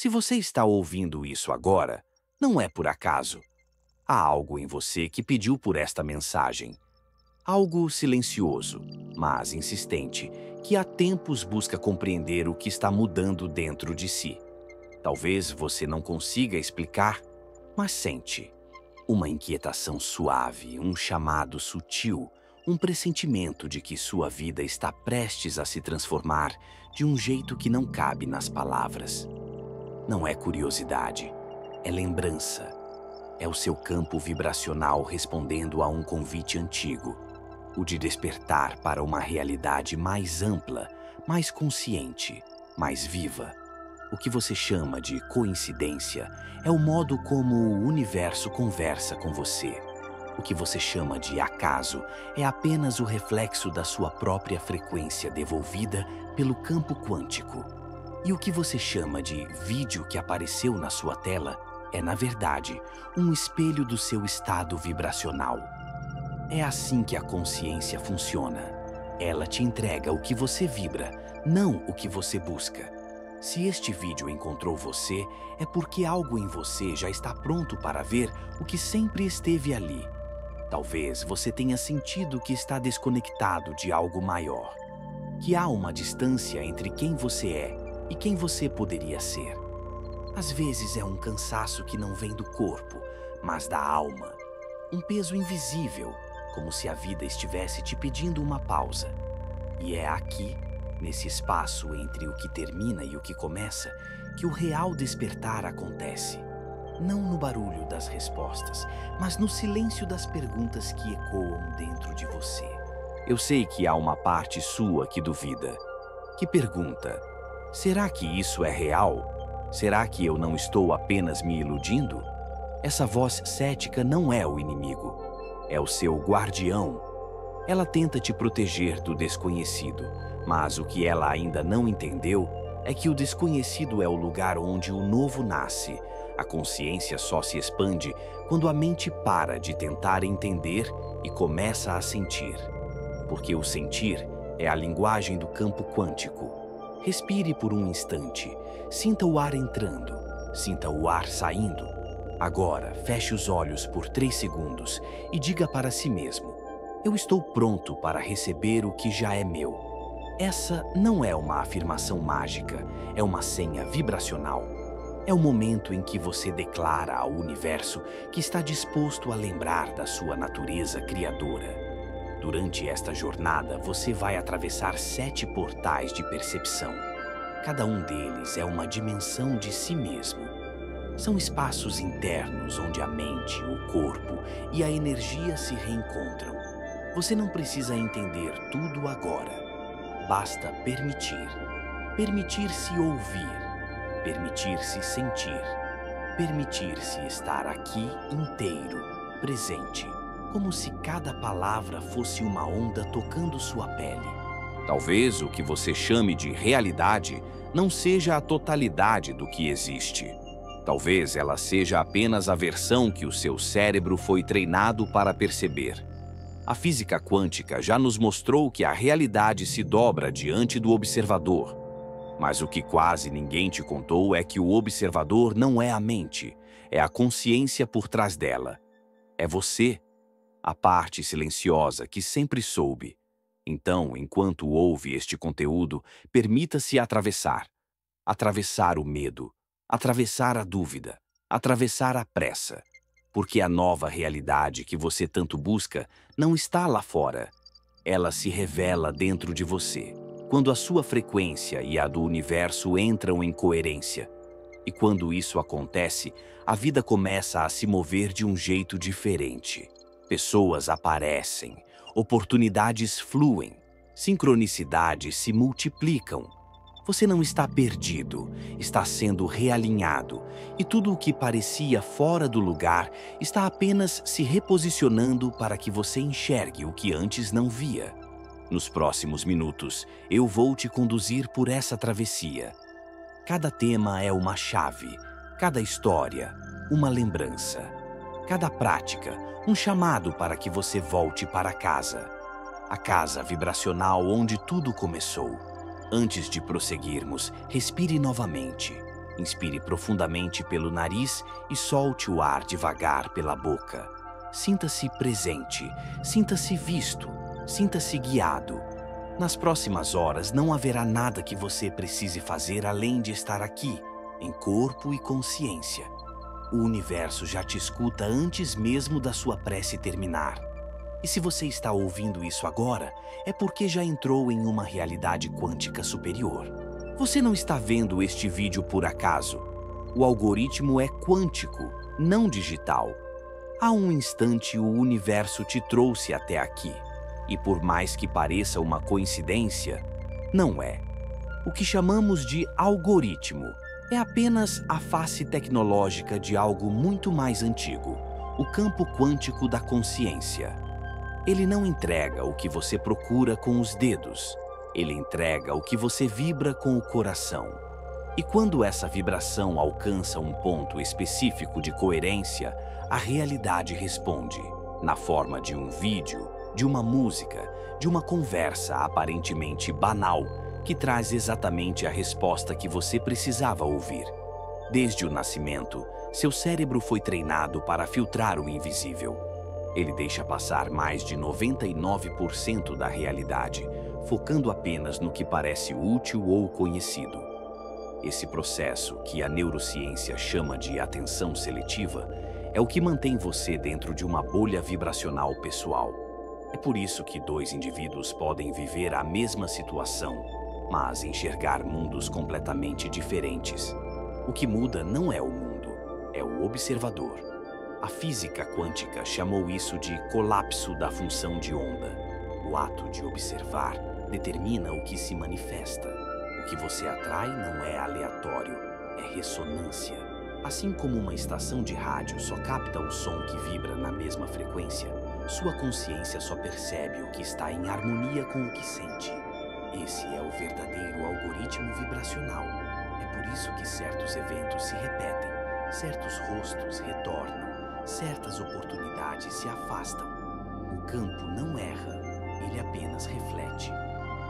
Se você está ouvindo isso agora, não é por acaso. Há algo em você que pediu por esta mensagem. Algo silencioso, mas insistente, que há tempos busca compreender o que está mudando dentro de si. Talvez você não consiga explicar, mas sente. Uma inquietação suave, um chamado sutil, um pressentimento de que sua vida está prestes a se transformar de um jeito que não cabe nas palavras. Não é curiosidade, é lembrança. É o seu campo vibracional respondendo a um convite antigo, o de despertar para uma realidade mais ampla, mais consciente, mais viva. O que você chama de coincidência é o modo como o universo conversa com você. O que você chama de acaso é apenas o reflexo da sua própria frequência devolvida pelo campo quântico. E o que você chama de vídeo que apareceu na sua tela é, na verdade, um espelho do seu estado vibracional. É assim que a consciência funciona. Ela te entrega o que você vibra, não o que você busca. Se este vídeo encontrou você, é porque algo em você já está pronto para ver o que sempre esteve ali. Talvez você tenha sentido que está desconectado de algo maior, que há uma distância entre quem você é e quem você poderia ser. Às vezes é um cansaço que não vem do corpo, mas da alma. Um peso invisível, como se a vida estivesse te pedindo uma pausa. E é aqui, nesse espaço entre o que termina e o que começa, que o real despertar acontece. Não no barulho das respostas, mas no silêncio das perguntas que ecoam dentro de você. Eu sei que há uma parte sua que duvida, que pergunta: será que isso é real? Será que eu não estou apenas me iludindo? Essa voz cética não é o inimigo, é o seu guardião. Ela tenta te proteger do desconhecido, mas o que ela ainda não entendeu é que o desconhecido é o lugar onde o novo nasce. A consciência só se expande quando a mente para de tentar entender e começa a sentir. Porque o sentir é a linguagem do campo quântico. Respire por um instante, sinta o ar entrando, sinta o ar saindo. Agora, feche os olhos por 3 segundos e diga para si mesmo: eu estou pronto para receber o que já é meu. Essa não é uma afirmação mágica, é uma senha vibracional. É o momento em que você declara ao universo que está disposto a lembrar da sua natureza criadora. Durante esta jornada, você vai atravessar 7 portais de percepção. Cada um deles é uma dimensão de si mesmo. São espaços internos onde a mente, o corpo e a energia se reencontram. Você não precisa entender tudo agora. Basta permitir. Permitir-se ouvir. Permitir-se sentir. Permitir-se estar aqui inteiro, presente. Como se cada palavra fosse uma onda tocando sua pele. Talvez o que você chame de realidade não seja a totalidade do que existe. Talvez ela seja apenas a versão que o seu cérebro foi treinado para perceber. A física quântica já nos mostrou que a realidade se dobra diante do observador. Mas o que quase ninguém te contou é que o observador não é a mente, é a consciência por trás dela. É você. A parte silenciosa que sempre soube. Então, enquanto ouve este conteúdo, permita-se atravessar. Atravessar o medo, atravessar a dúvida, atravessar a pressa. Porque a nova realidade que você tanto busca não está lá fora. Ela se revela dentro de você, quando a sua frequência e a do universo entram em coerência. E quando isso acontece, a vida começa a se mover de um jeito diferente. Pessoas aparecem, oportunidades fluem, sincronicidades se multiplicam. Você não está perdido, está sendo realinhado, e tudo o que parecia fora do lugar está apenas se reposicionando para que você enxergue o que antes não via. Nos próximos minutos, eu vou te conduzir por essa travessia. Cada tema é uma chave, cada história, uma lembrança. Cada prática, um chamado para que você volte para casa. A casa vibracional onde tudo começou. Antes de prosseguirmos, respire novamente. Inspire profundamente pelo nariz e solte o ar devagar pela boca. Sinta-se presente, sinta-se visto, sinta-se guiado. Nas próximas horas não haverá nada que você precise fazer além de estar aqui, em corpo e consciência. O universo já te escuta antes mesmo da sua prece terminar. E se você está ouvindo isso agora, é porque já entrou em uma realidade quântica superior. Você não está vendo este vídeo por acaso. O algoritmo é quântico, não digital. Há um instante, o universo te trouxe até aqui. E por mais que pareça uma coincidência, não é. O que chamamos de algoritmo é apenas a face tecnológica de algo muito mais antigo, o campo quântico da consciência. Ele não entrega o que você procura com os dedos. Ele entrega o que você vibra com o coração. E quando essa vibração alcança um ponto específico de coerência, a realidade responde, na forma de um vídeo, de uma música, de uma conversa aparentemente banal, que traz exatamente a resposta que você precisava ouvir. Desde o nascimento, seu cérebro foi treinado para filtrar o invisível. Ele deixa passar mais de 99% da realidade, focando apenas no que parece útil ou conhecido. Esse processo, que a neurociência chama de atenção seletiva, é o que mantém você dentro de uma bolha vibracional pessoal. É por isso que dois indivíduos podem viver a mesma situação, mas enxergar mundos completamente diferentes. O que muda não é o mundo, é o observador. A física quântica chamou isso de colapso da função de onda. O ato de observar determina o que se manifesta. O que você atrai não é aleatório, é ressonância. Assim como uma estação de rádio só capta o som que vibra na mesma frequência, sua consciência só percebe o que está em harmonia com o que sente. Esse é o verdadeiro algoritmo vibracional. É por isso que certos eventos se repetem, certos rostos retornam, certas oportunidades se afastam. O campo não erra, ele apenas reflete.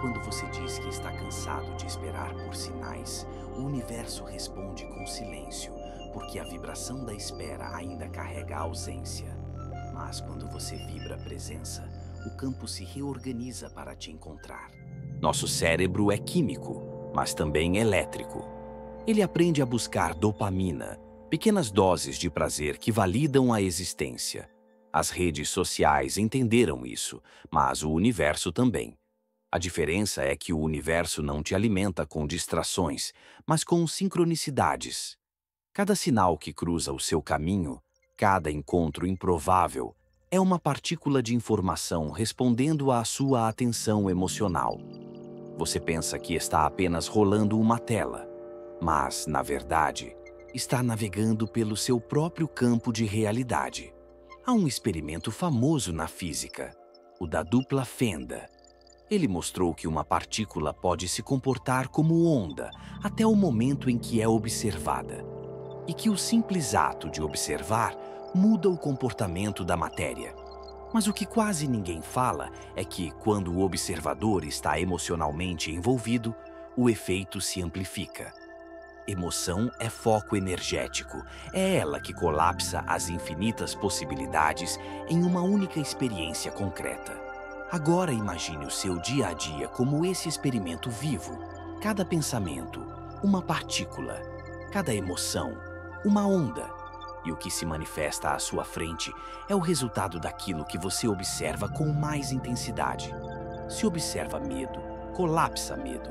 Quando você diz que está cansado de esperar por sinais, o universo responde com silêncio, porque a vibração da espera ainda carrega a ausência. Mas quando você vibra a presença, o campo se reorganiza para te encontrar. Nosso cérebro é químico, mas também elétrico. Ele aprende a buscar dopamina, pequenas doses de prazer que validam a existência. As redes sociais entenderam isso, mas o universo também. A diferença é que o universo não te alimenta com distrações, mas com sincronicidades. Cada sinal que cruza o seu caminho, cada encontro improvável, é uma partícula de informação respondendo à sua atenção emocional. Você pensa que está apenas rolando uma tela, mas, na verdade, está navegando pelo seu próprio campo de realidade. Há um experimento famoso na física, o da dupla fenda. Ele mostrou que uma partícula pode se comportar como onda até o momento em que é observada, e que o simples ato de observar muda o comportamento da matéria. Mas o que quase ninguém fala é que, quando o observador está emocionalmente envolvido, o efeito se amplifica. Emoção é foco energético, é ela que colapsa as infinitas possibilidades em uma única experiência concreta. Agora imagine o seu dia a dia como esse experimento vivo. Cada pensamento, uma partícula. Cada emoção, uma onda. E o que se manifesta à sua frente é o resultado daquilo que você observa com mais intensidade. Se observa medo, colapsa medo.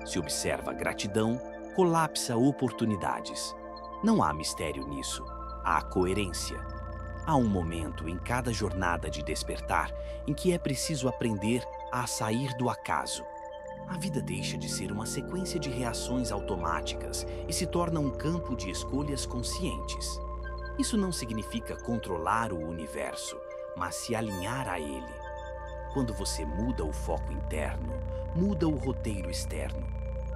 Se observa gratidão, colapsa oportunidades. Não há mistério nisso, há coerência. Há um momento em cada jornada de despertar em que é preciso aprender a sair do acaso. A vida deixa de ser uma sequência de reações automáticas e se torna um campo de escolhas conscientes. Isso não significa controlar o universo, mas se alinhar a ele. Quando você muda o foco interno, muda o roteiro externo.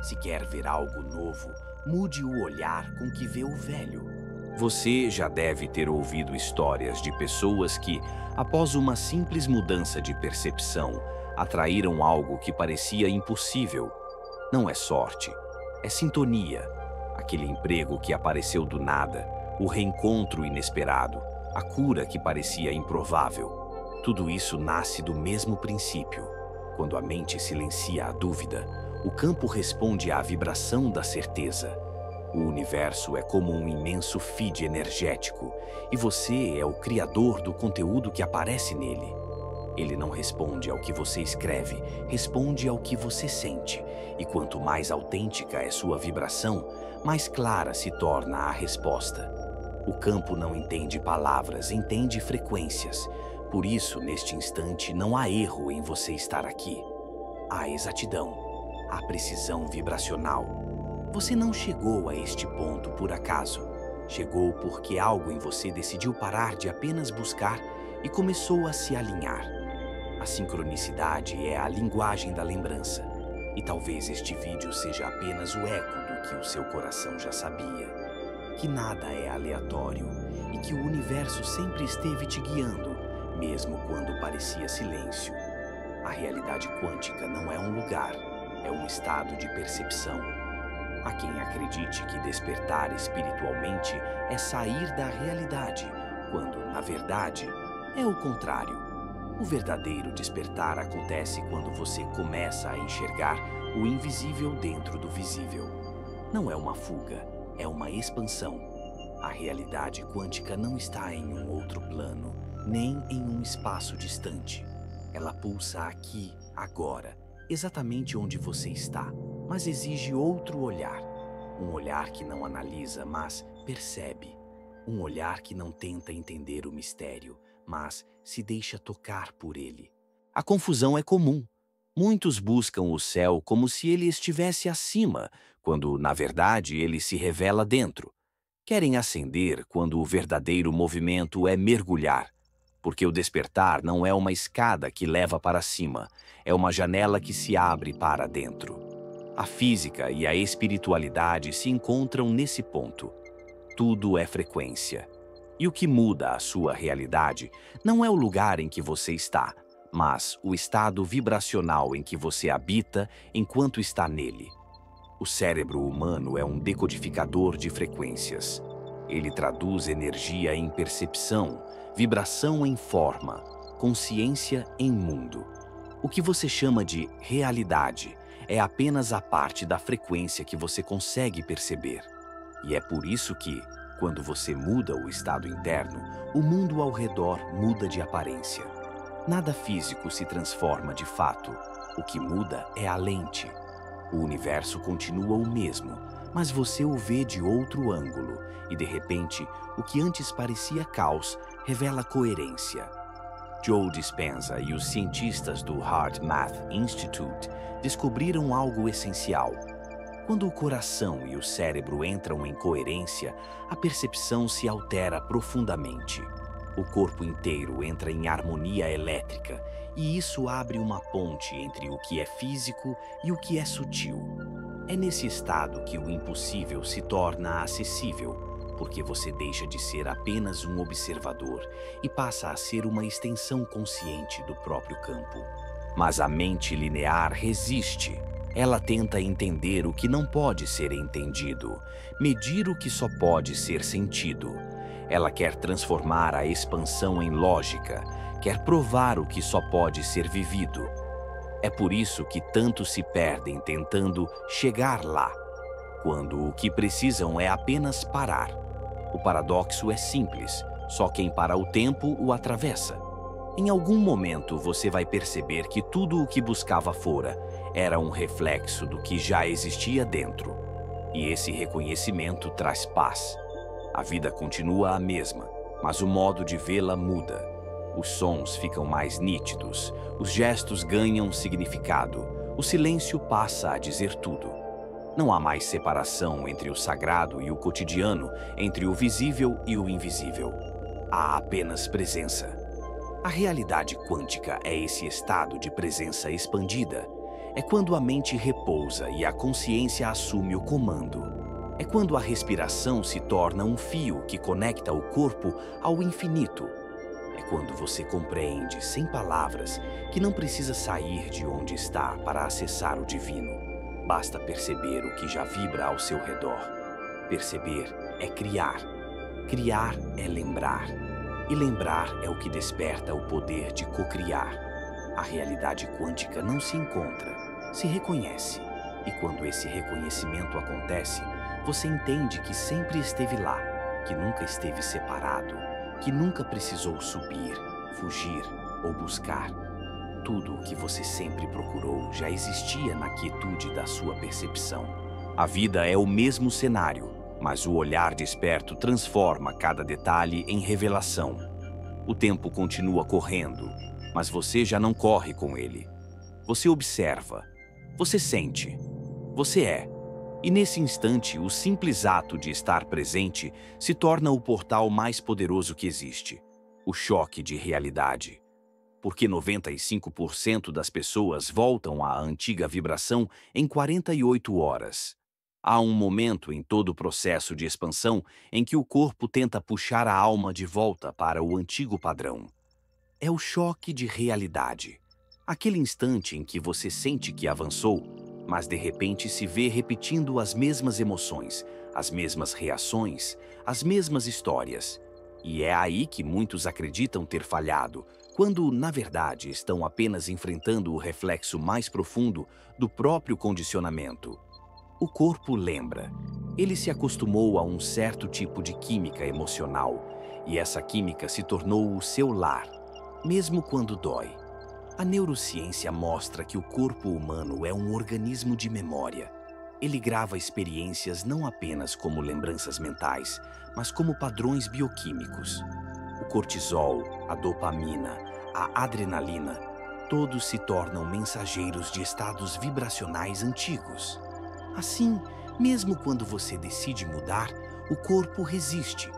Se quer ver algo novo, mude o olhar com que vê o velho. Você já deve ter ouvido histórias de pessoas que, após uma simples mudança de percepção, atraíram algo que parecia impossível. Não é sorte, é sintonia. Aquele emprego que apareceu do nada, o reencontro inesperado, a cura que parecia improvável. Tudo isso nasce do mesmo princípio. Quando a mente silencia a dúvida, o campo responde à vibração da certeza. O universo é como um imenso feed energético, e você é o criador do conteúdo que aparece nele. Ele não responde ao que você escreve, responde ao que você sente. E quanto mais autêntica é sua vibração, mais clara se torna a resposta. O campo não entende palavras, entende frequências. Por isso, neste instante, não há erro em você estar aqui. Há exatidão, há precisão vibracional. Você não chegou a este ponto por acaso. Chegou porque algo em você decidiu parar de apenas buscar e começou a se alinhar. A sincronicidade é a linguagem da lembrança. E talvez este vídeo seja apenas o eco do que o seu coração já sabia. Que nada é aleatório e que o universo sempre esteve te guiando, mesmo quando parecia silêncio. A realidade quântica não é um lugar, é um estado de percepção. Há quem acredite que despertar espiritualmente é sair da realidade, quando, na verdade, é o contrário. O verdadeiro despertar acontece quando você começa a enxergar o invisível dentro do visível. Não é uma fuga, é uma expansão. A realidade quântica não está em um outro plano, nem em um espaço distante. Ela pulsa aqui, agora, exatamente onde você está, mas exige outro olhar. Um olhar que não analisa, mas percebe. Um olhar que não tenta entender o mistério, mas se deixa tocar por ele. A confusão é comum. Muitos buscam o céu como se ele estivesse acima, quando, na verdade, ele se revela dentro. Querem ascender quando o verdadeiro movimento é mergulhar, porque o despertar não é uma escada que leva para cima, é uma janela que se abre para dentro. A física e a espiritualidade se encontram nesse ponto. Tudo é frequência. E o que muda a sua realidade não é o lugar em que você está, mas o estado vibracional em que você habita enquanto está nele. O cérebro humano é um decodificador de frequências. Ele traduz energia em percepção, vibração em forma, consciência em mundo. O que você chama de realidade é apenas a parte da frequência que você consegue perceber. E é por isso que, quando você muda o estado interno, o mundo ao redor muda de aparência. Nada físico se transforma de fato. O que muda é a lente. O universo continua o mesmo, mas você o vê de outro ângulo e, de repente, o que antes parecia caos revela coerência. Joe Dispenza e os cientistas do Heart Math Institute descobriram algo essencial. Quando o coração e o cérebro entram em coerência, a percepção se altera profundamente. O corpo inteiro entra em harmonia elétrica, e isso abre uma ponte entre o que é físico e o que é sutil. É nesse estado que o impossível se torna acessível, porque você deixa de ser apenas um observador e passa a ser uma extensão consciente do próprio campo. Mas a mente linear resiste. Ela tenta entender o que não pode ser entendido, medir o que só pode ser sentido. Ela quer transformar a expansão em lógica, quer provar o que só pode ser vivido. É por isso que tantos se perdem tentando chegar lá, quando o que precisam é apenas parar. O paradoxo é simples, só quem para o tempo o atravessa. Em algum momento você vai perceber que tudo o que buscava fora era um reflexo do que já existia dentro. E esse reconhecimento traz paz. A vida continua a mesma, mas o modo de vê-la muda. Os sons ficam mais nítidos, os gestos ganham significado, o silêncio passa a dizer tudo. Não há mais separação entre o sagrado e o cotidiano, entre o visível e o invisível. Há apenas presença. A realidade quântica é esse estado de presença expandida. É quando a mente repousa e a consciência assume o comando. É quando a respiração se torna um fio que conecta o corpo ao infinito. É quando você compreende, sem palavras, que não precisa sair de onde está para acessar o divino. Basta perceber o que já vibra ao seu redor. Perceber é criar. Criar é lembrar. E lembrar é o que desperta o poder de cocriar. A realidade quântica não se encontra, se reconhece. E quando esse reconhecimento acontece, você entende que sempre esteve lá, que nunca esteve separado, que nunca precisou subir, fugir ou buscar. Tudo o que você sempre procurou já existia na quietude da sua percepção. A vida é o mesmo cenário, mas o olhar desperto transforma cada detalhe em revelação. O tempo continua correndo, mas você já não corre com ele. Você observa, você sente, você é. E nesse instante, o simples ato de estar presente se torna o portal mais poderoso que existe. O choque de realidade. Porque 95% das pessoas voltam à antiga vibração em 48 horas. Há um momento em todo o processo de expansão em que o corpo tenta puxar a alma de volta para o antigo padrão. É o choque de realidade. Aquele instante em que você sente que avançou, mas de repente se vê repetindo as mesmas emoções, as mesmas reações, as mesmas histórias. E é aí que muitos acreditam ter falhado, quando, na verdade, estão apenas enfrentando o reflexo mais profundo do próprio condicionamento. O corpo lembra. Ele se acostumou a um certo tipo de química emocional, e essa química se tornou o seu lar, mesmo quando dói. A neurociência mostra que o corpo humano é um organismo de memória. Ele grava experiências não apenas como lembranças mentais, mas como padrões bioquímicos. O cortisol, a dopamina, a adrenalina, todos se tornam mensageiros de estados vibracionais antigos. Assim, mesmo quando você decide mudar, o corpo resiste.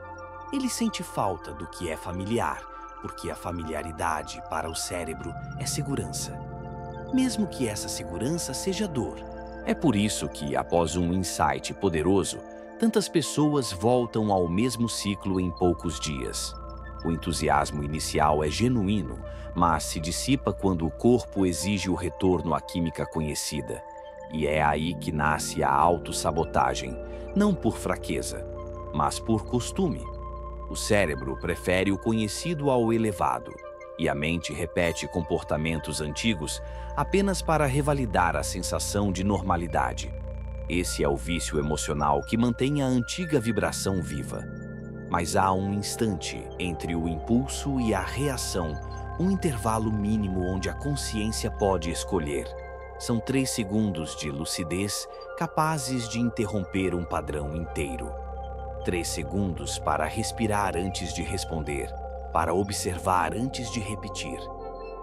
Ele sente falta do que é familiar, porque a familiaridade para o cérebro é segurança. Mesmo que essa segurança seja dor. É por isso que, após um insight poderoso, tantas pessoas voltam ao mesmo ciclo em poucos dias. O entusiasmo inicial é genuíno, mas se dissipa quando o corpo exige o retorno à química conhecida. E é aí que nasce a autossabotagem, não por fraqueza, mas por costume. O cérebro prefere o conhecido ao elevado, e a mente repete comportamentos antigos apenas para revalidar a sensação de normalidade. Esse é o vício emocional que mantém a antiga vibração viva. Mas há um instante entre o impulso e a reação, um intervalo mínimo onde a consciência pode escolher. São 3 segundos de lucidez capazes de interromper um padrão inteiro. 3 segundos para respirar antes de responder, para observar antes de repetir.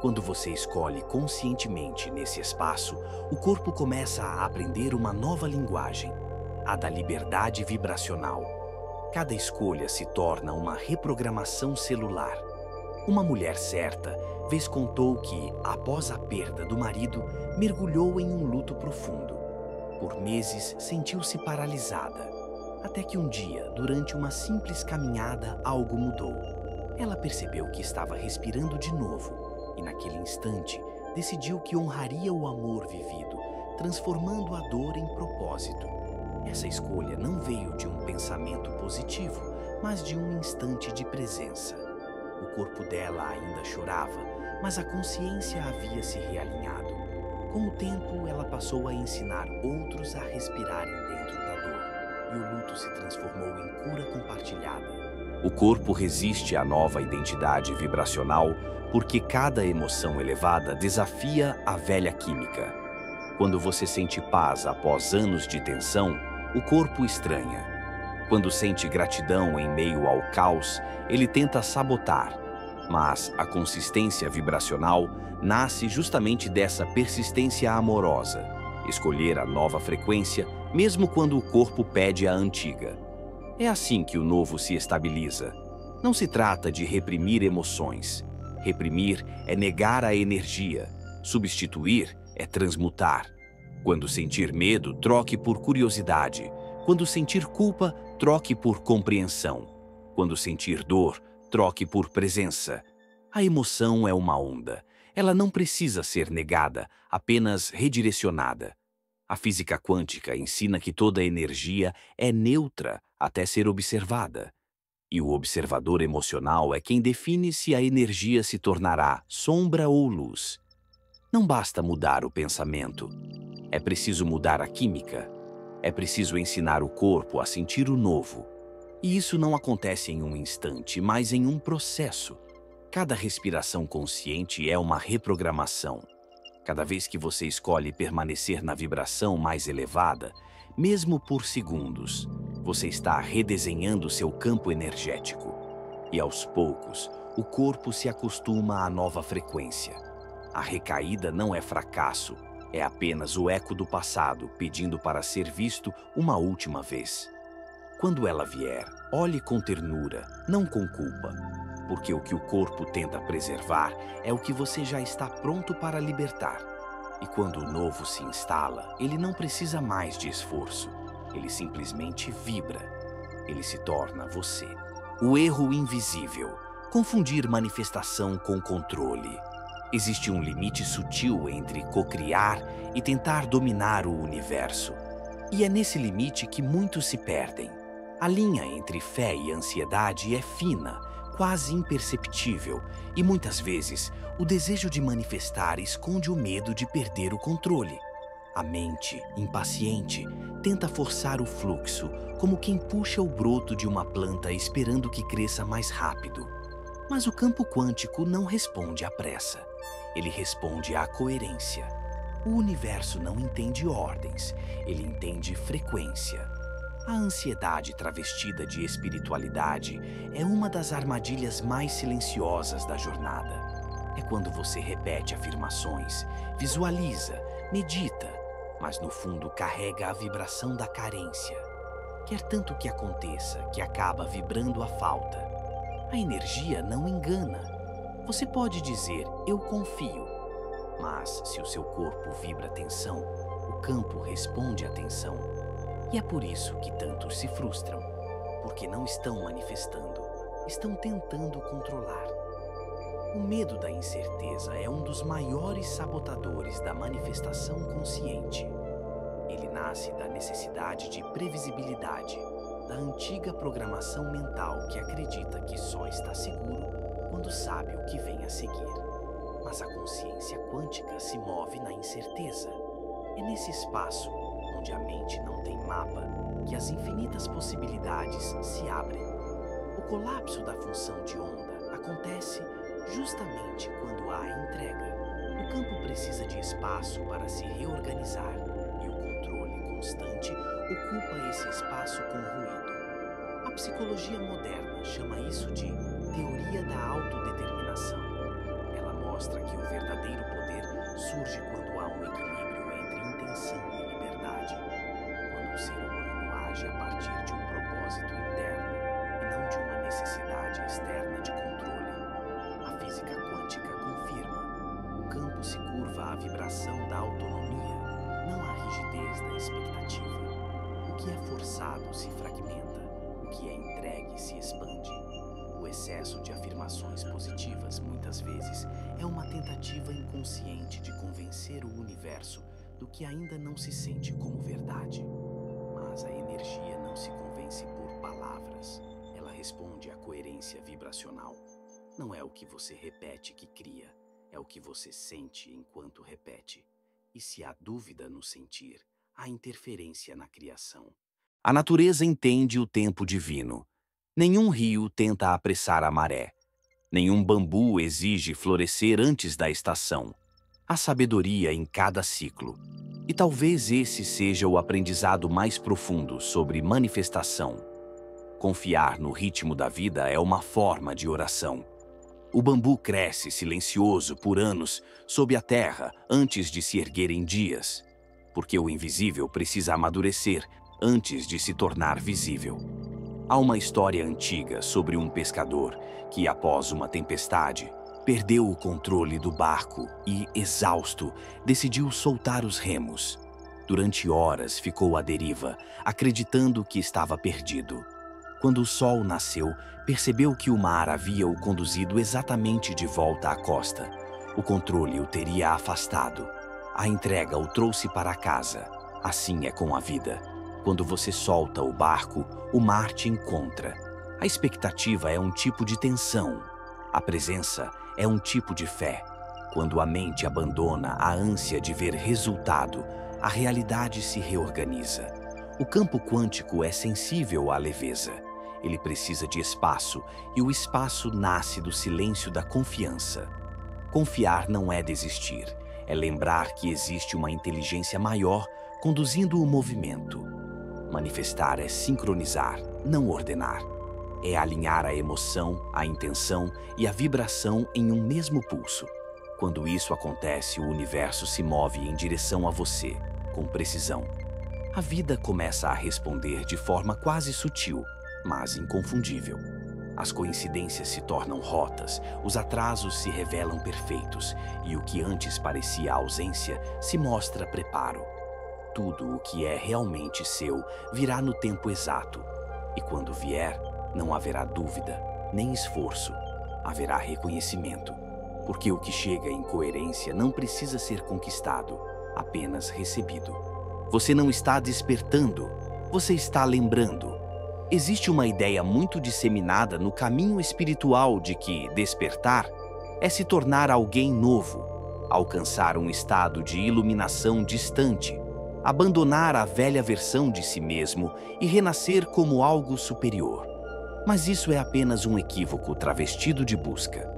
Quando você escolhe conscientemente nesse espaço, o corpo começa a aprender uma nova linguagem, a da liberdade vibracional. Cada escolha se torna uma reprogramação celular. Uma mulher certa vez contou que, após a perda do marido, mergulhou em um luto profundo. Por meses sentiu-se paralisada, até que um dia, durante uma simples caminhada, algo mudou. Ela percebeu que estava respirando de novo, e naquele instante decidiu que honraria o amor vivido, transformando a dor em propósito. Essa escolha não veio de um pensamento positivo, mas de um instante de presença. O corpo dela ainda chorava, mas a consciência havia se realinhado. Com o tempo, ela passou a ensinar outros a respirarem dentro da dor, e o luto se transformou em cura compartilhada. O corpo resiste à nova identidade vibracional porque cada emoção elevada desafia a velha química. Quando você sente paz após anos de tensão, o corpo estranha. Quando sente gratidão em meio ao caos, ele tenta sabotar. Mas a consistência vibracional nasce justamente dessa persistência amorosa. Escolher a nova frequência, mesmo quando o corpo pede a antiga. É assim que o novo se estabiliza. Não se trata de reprimir emoções. Reprimir é negar a energia. Substituir é transmutar. Quando sentir medo, troque por curiosidade. Quando sentir culpa, troque por compreensão. Quando sentir dor, troque por presença. A emoção é uma onda. Ela não precisa ser negada, apenas redirecionada. A física quântica ensina que toda energia é neutra até ser observada. E o observador emocional é quem define se a energia se tornará sombra ou luz. Não basta mudar o pensamento. É preciso mudar a química. É preciso ensinar o corpo a sentir o novo. E isso não acontece em um instante, mas em um processo. Cada respiração consciente é uma reprogramação. Cada vez que você escolhe permanecer na vibração mais elevada, mesmo por segundos, você está redesenhando seu campo energético. E aos poucos, o corpo se acostuma à nova frequência. A recaída não é fracasso, é apenas o eco do passado pedindo para ser visto uma última vez. Quando ela vier, olhe com ternura, não com culpa, porque o que o corpo tenta preservar é o que você já está pronto para libertar. E quando o novo se instala, ele não precisa mais de esforço. Ele simplesmente vibra. Ele se torna você. O erro invisível. Confundir manifestação com controle. Existe um limite sutil entre cocriar e tentar dominar o universo. E é nesse limite que muitos se perdem. A linha entre fé e ansiedade é fina, quase imperceptível, e muitas vezes o desejo de manifestar esconde o medo de perder o controle. A mente, impaciente, tenta forçar o fluxo, como quem puxa o broto de uma planta esperando que cresça mais rápido. Mas o campo quântico não responde à pressa. Ele responde à coerência. O universo não entende ordens, ele entende frequência. A ansiedade travestida de espiritualidade é uma das armadilhas mais silenciosas da jornada. É quando você repete afirmações, visualiza, medita, mas no fundo carrega a vibração da carência. Quer tanto que aconteça que acaba vibrando a falta. A energia não engana. Você pode dizer, eu confio. Mas se o seu corpo vibra tensão, o campo responde à tensão. E é por isso que tantos se frustram, porque não estão manifestando, estão tentando controlar. O medo da incerteza é um dos maiores sabotadores da manifestação consciente. Ele nasce da necessidade de previsibilidade, da antiga programação mental que acredita que só está seguro quando sabe o que vem a seguir. Mas a consciência quântica se move na incerteza. É nesse espaço, onde a mente não tem mapa, que as infinitas possibilidades se abrem. O colapso da função de onda acontece justamente quando há entrega. O campo precisa de espaço para se reorganizar e o controle constante ocupa esse espaço com ruído. A psicologia moderna chama isso de teoria da autodeterminação. Ela mostra que o verdadeiro poder surge quando há um equilíbrio entre intenção e liberdade, quando o ser humano age a partir de um propósito interno e não de uma necessidade externa de controle. A física quântica confirma: o campo se curva à vibração da autonomia, não à rigidez da expectativa. O que é forçado se fragmenta, o que é entregue se expande. O excesso de afirmações positivas, muitas vezes, é uma tentativa inconsciente de convencer o universo do que ainda não se sente como verdade. Mas a energia não se convence por palavras. Ela responde à coerência vibracional. Não é o que você repete que cria, é o que você sente enquanto repete. E se há dúvida no sentir, há interferência na criação. A natureza entende o tempo divino. Nenhum rio tenta apressar a maré. Nenhum bambu exige florescer antes da estação. Há sabedoria em cada ciclo. E talvez esse seja o aprendizado mais profundo sobre manifestação. Confiar no ritmo da vida é uma forma de oração. O bambu cresce silencioso por anos sob a terra antes de se erguer em dias, porque o invisível precisa amadurecer antes de se tornar visível. Há uma história antiga sobre um pescador que, após uma tempestade, perdeu o controle do barco e, exausto, decidiu soltar os remos. Durante horas ficou à deriva, acreditando que estava perdido. Quando o sol nasceu, percebeu que o mar havia o conduzido exatamente de volta à costa. O controle o teria afastado. A entrega o trouxe para casa. Assim é com a vida. Quando você solta o barco, o mar te encontra. A expectativa é um tipo de tensão. A presença é um tipo de fé. Quando a mente abandona a ânsia de ver resultado, a realidade se reorganiza. O campo quântico é sensível à leveza. Ele precisa de espaço, e o espaço nasce do silêncio da confiança. Confiar não é desistir, é lembrar que existe uma inteligência maior conduzindo o movimento. Manifestar é sincronizar, não ordenar. É alinhar a emoção, a intenção e a vibração em um mesmo pulso. Quando isso acontece, o universo se move em direção a você, com precisão. A vida começa a responder de forma quase sutil, mas inconfundível. As coincidências se tornam rotas, os atrasos se revelam perfeitos, e o que antes parecia ausência se mostra preparo. Tudo o que é realmente seu virá no tempo exato, e quando vier, não haverá dúvida, nem esforço, haverá reconhecimento, porque o que chega em coerência não precisa ser conquistado, apenas recebido. Você não está despertando, você está lembrando. Existe uma ideia muito disseminada no caminho espiritual de que despertar é se tornar alguém novo, alcançar um estado de iluminação distante, abandonar a velha versão de si mesmo e renascer como algo superior. Mas isso é apenas um equívoco travestido de busca.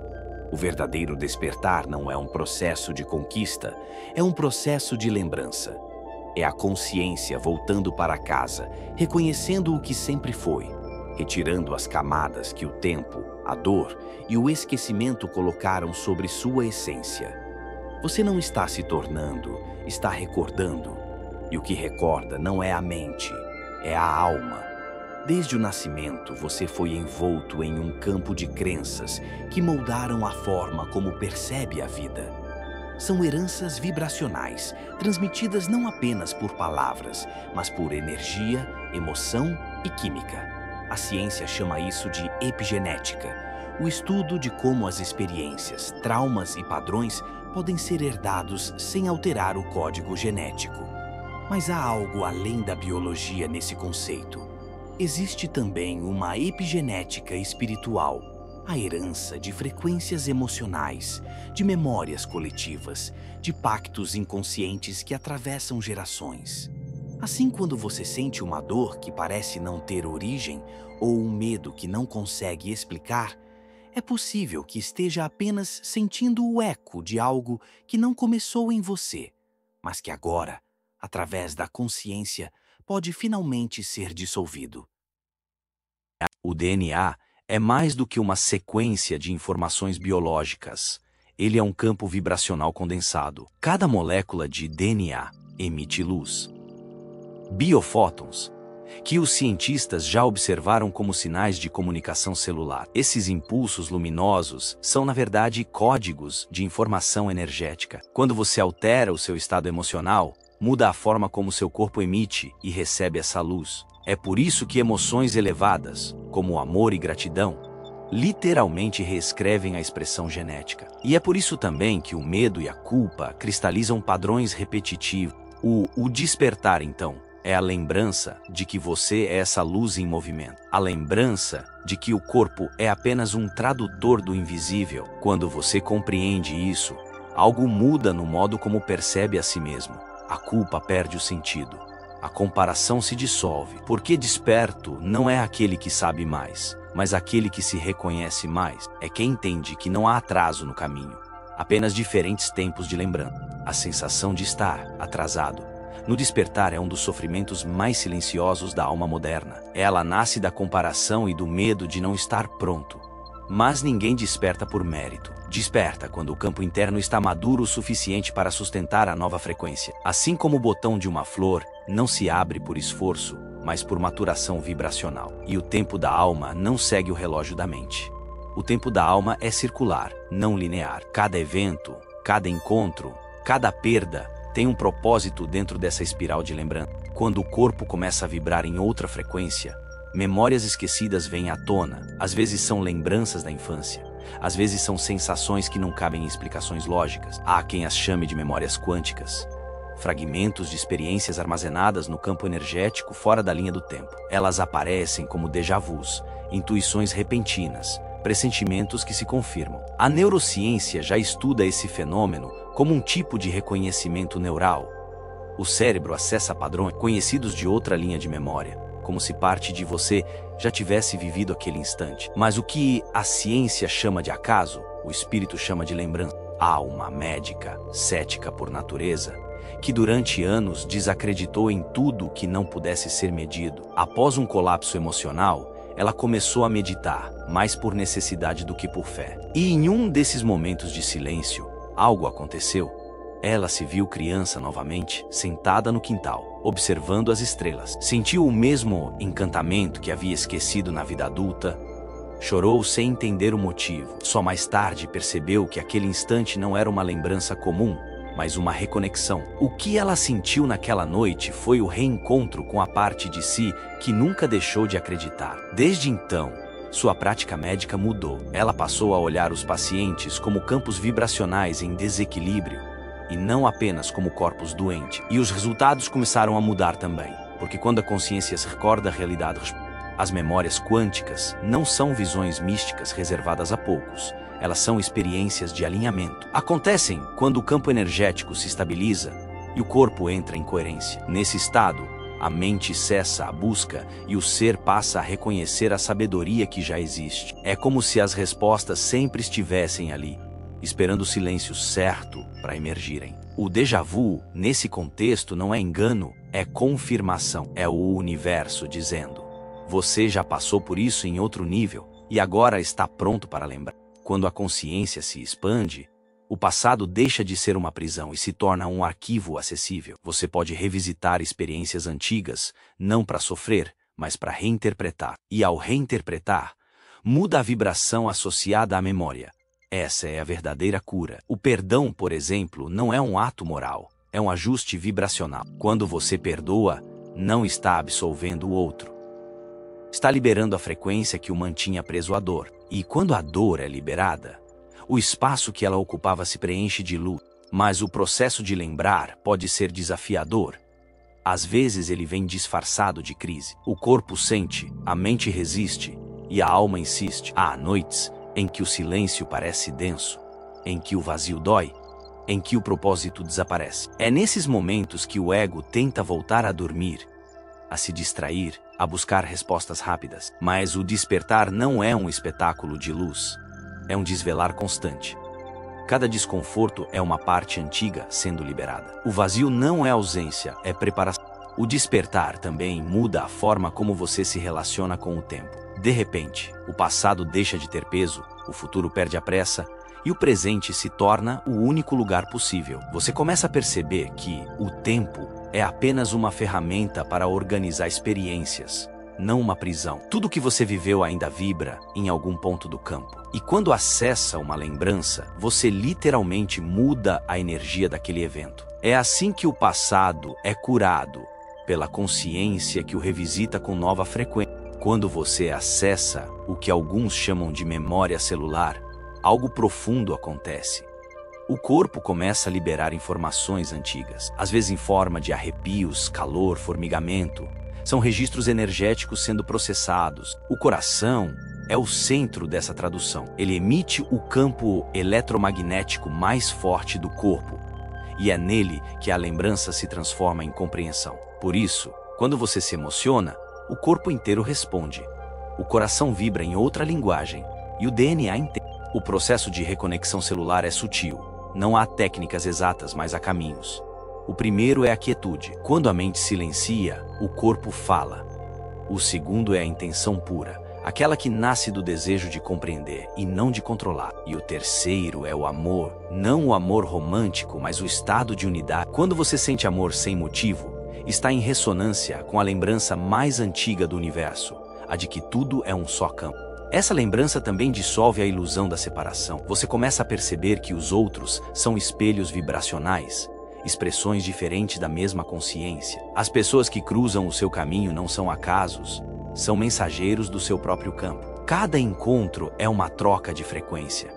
O verdadeiro despertar não é um processo de conquista, é um processo de lembrança. É a consciência voltando para casa, reconhecendo o que sempre foi, retirando as camadas que o tempo, a dor e o esquecimento colocaram sobre sua essência. Você não está se tornando, está recordando. E o que recorda não é a mente, é a alma. Desde o nascimento, você foi envolto em um campo de crenças que moldaram a forma como percebe a vida. São heranças vibracionais, transmitidas não apenas por palavras, mas por energia, emoção e química. A ciência chama isso de epigenética, o estudo de como as experiências, traumas e padrões podem ser herdados sem alterar o código genético. Mas há algo além da biologia nesse conceito. Existe também uma epigenética espiritual, a herança de frequências emocionais, de memórias coletivas, de pactos inconscientes que atravessam gerações. Assim, quando você sente uma dor que parece não ter origem ou um medo que não consegue explicar, é possível que esteja apenas sentindo o eco de algo que não começou em você, mas que agora, através da consciência, pode finalmente ser dissolvido. O DNA é mais do que uma sequência de informações biológicas. Ele é um campo vibracional condensado. Cada molécula de DNA emite luz. Biofótons, que os cientistas já observaram como sinais de comunicação celular. Esses impulsos luminosos são, na verdade, códigos de informação energética. Quando você altera o seu estado emocional, muda a forma como seu corpo emite e recebe essa luz. É por isso que emoções elevadas, como amor e gratidão, literalmente reescrevem a expressão genética. E é por isso também que o medo e a culpa cristalizam padrões repetitivos. O despertar, então, é a lembrança de que você é essa luz em movimento. A lembrança de que o corpo é apenas um tradutor do invisível. Quando você compreende isso, algo muda no modo como percebe a si mesmo. A culpa perde o sentido. A comparação se dissolve, porque desperto não é aquele que sabe mais, mas aquele que se reconhece mais. É quem entende que não há atraso no caminho, apenas diferentes tempos de lembrança. A sensação de estar atrasado no despertar é um dos sofrimentos mais silenciosos da alma moderna. Ela nasce da comparação e do medo de não estar pronto. Mas ninguém desperta por mérito. Desperta quando o campo interno está maduro o suficiente para sustentar a nova frequência. Assim como o botão de uma flor não se abre por esforço, mas por maturação vibracional. E o tempo da alma não segue o relógio da mente. O tempo da alma é circular, não linear. Cada evento, cada encontro, cada perda tem um propósito dentro dessa espiral de lembrança. Quando o corpo começa a vibrar em outra frequência, memórias esquecidas vêm à tona. Às vezes são lembranças da infância. Às vezes são sensações que não cabem em explicações lógicas. Há quem as chame de memórias quânticas. fragmentos de experiências armazenadas no campo energético fora da linha do tempo. Elas aparecem como déjà-vus, intuições repentinas, pressentimentos que se confirmam. A neurociência já estuda esse fenômeno como um tipo de reconhecimento neural. O cérebro acessa padrões conhecidos de outra linha de memória, como se parte de você já tivesse vivido aquele instante. Mas o que a ciência chama de acaso, o espírito chama de lembrança. Há uma médica, cética por natureza, que durante anos desacreditou em tudo que não pudesse ser medido. Após um colapso emocional, ela começou a meditar, mais por necessidade do que por fé. E em um desses momentos de silêncio, algo aconteceu. Ela se viu criança novamente, sentada no quintal, observando as estrelas. Sentiu o mesmo encantamento que havia esquecido na vida adulta. Chorou sem entender o motivo. Só mais tarde percebeu que aquele instante não era uma lembrança comum, mas uma reconexão. O que ela sentiu naquela noite foi o reencontro com a parte de si que nunca deixou de acreditar. Desde então, sua prática médica mudou. Ela passou a olhar os pacientes como campos vibracionais em desequilíbrio, e não apenas como corpos doentes. E os resultados começaram a mudar também, porque quando a consciência se recorda a realidade, as memórias quânticas não são visões místicas reservadas a poucos. Elas são experiências de alinhamento. Acontecem quando o campo energético se estabiliza e o corpo entra em coerência. Nesse estado, a mente cessa a busca e o ser passa a reconhecer a sabedoria que já existe. É como se as respostas sempre estivessem ali, esperando o silêncio certo para emergirem. O déjà vu, nesse contexto, não é engano, é confirmação. É o universo dizendo: você já passou por isso em outro nível e agora está pronto para lembrar. Quando a consciência se expande, o passado deixa de ser uma prisão e se torna um arquivo acessível. Você pode revisitar experiências antigas, não para sofrer, mas para reinterpretar. E ao reinterpretar, muda a vibração associada à memória. Essa é a verdadeira cura. O perdão, por exemplo, não é um ato moral, é um ajuste vibracional. Quando você perdoa, não está absolvendo o outro. Está liberando a frequência que o mantinha preso à dor. E quando a dor é liberada, o espaço que ela ocupava se preenche de luz. Mas o processo de lembrar pode ser desafiador. Às vezes ele vem disfarçado de crise. O corpo sente, a mente resiste e a alma insiste. Há noites em que o silêncio parece denso, em que o vazio dói, em que o propósito desaparece. É nesses momentos que o ego tenta voltar a dormir, a se distrair, a buscar respostas rápidas. Mas o despertar não é um espetáculo de luz, é um desvelar constante. Cada desconforto é uma parte antiga sendo liberada. O vazio não é ausência, é preparação. O despertar também muda a forma como você se relaciona com o tempo. De repente, o passado deixa de ter peso, o futuro perde a pressa e o presente se torna o único lugar possível. Você começa a perceber que o tempo é apenas uma ferramenta para organizar experiências, não uma prisão. Tudo que você viveu ainda vibra em algum ponto do campo. E quando acessa uma lembrança, você literalmente muda a energia daquele evento. É assim que o passado é curado, pela consciência que o revisita com nova frequência. Quando você acessa o que alguns chamam de memória celular, algo profundo acontece. O corpo começa a liberar informações antigas, às vezes em forma de arrepios, calor, formigamento. São registros energéticos sendo processados. O coração é o centro dessa tradução. Ele emite o campo eletromagnético mais forte do corpo, e é nele que a lembrança se transforma em compreensão. Por isso, quando você se emociona, o corpo inteiro responde. O coração vibra em outra linguagem e o DNA entende. O processo de reconexão celular é sutil. Não há técnicas exatas, mas há caminhos. O primeiro é a quietude. Quando a mente silencia, o corpo fala. O segundo é a intenção pura, aquela que nasce do desejo de compreender e não de controlar. E o terceiro é o amor, não o amor romântico, mas o estado de unidade. Quando você sente amor sem motivo, está em ressonância com a lembrança mais antiga do universo, a de que tudo é um só campo. Essa lembrança também dissolve a ilusão da separação. Você começa a perceber que os outros são espelhos vibracionais, expressões diferentes da mesma consciência. As pessoas que cruzam o seu caminho não são acasos, são mensageiros do seu próprio campo. Cada encontro é uma troca de frequência.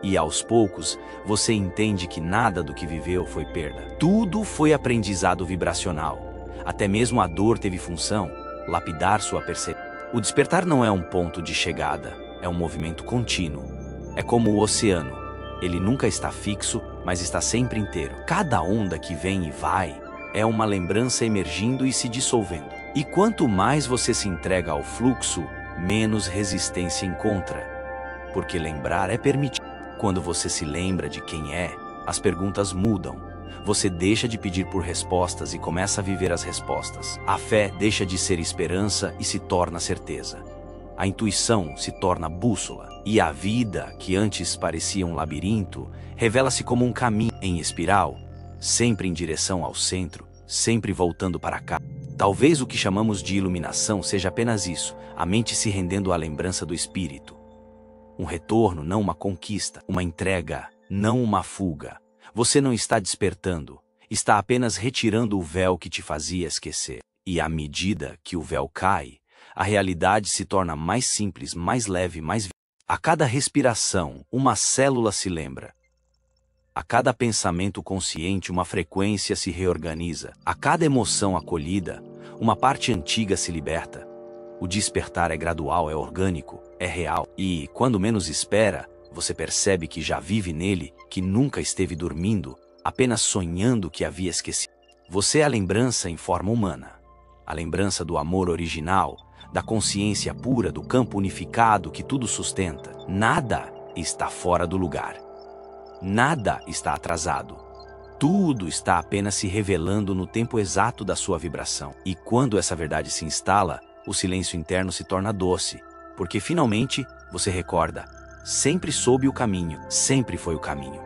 E aos poucos, você entende que nada do que viveu foi perda. Tudo foi aprendizado vibracional. Até mesmo a dor teve função, lapidar sua percepção. O despertar não é um ponto de chegada, é um movimento contínuo. É como o oceano. Ele nunca está fixo, mas está sempre inteiro. Cada onda que vem e vai é uma lembrança emergindo e se dissolvendo. E quanto mais você se entrega ao fluxo, menos resistência encontra. Porque lembrar é permitido. Quando você se lembra de quem é, as perguntas mudam. Você deixa de pedir por respostas e começa a viver as respostas. A fé deixa de ser esperança e se torna certeza. A intuição se torna bússola. E a vida, que antes parecia um labirinto, revela-se como um caminho em espiral, sempre em direção ao centro, sempre voltando para cá. Talvez o que chamamos de iluminação seja apenas isso, a mente se rendendo à lembrança do espírito. Um retorno, não uma conquista, uma entrega, não uma fuga. Você não está despertando, está apenas retirando o véu que te fazia esquecer. E à medida que o véu cai, a realidade se torna mais simples, mais leve, mais viva. A cada respiração, uma célula se lembra. A cada pensamento consciente, uma frequência se reorganiza. A cada emoção acolhida, uma parte antiga se liberta. O despertar é gradual, é orgânico, é real. E, quando menos espera, você percebe que já vive nele, que nunca esteve dormindo, apenas sonhando que havia esquecido. Você é a lembrança em forma humana. A lembrança do amor original, da consciência pura, do campo unificado que tudo sustenta. Nada está fora do lugar. Nada está atrasado. Tudo está apenas se revelando no tempo exato da sua vibração. E quando essa verdade se instala, o silêncio interno se torna doce, porque finalmente você recorda, sempre soube o caminho, sempre foi o caminho.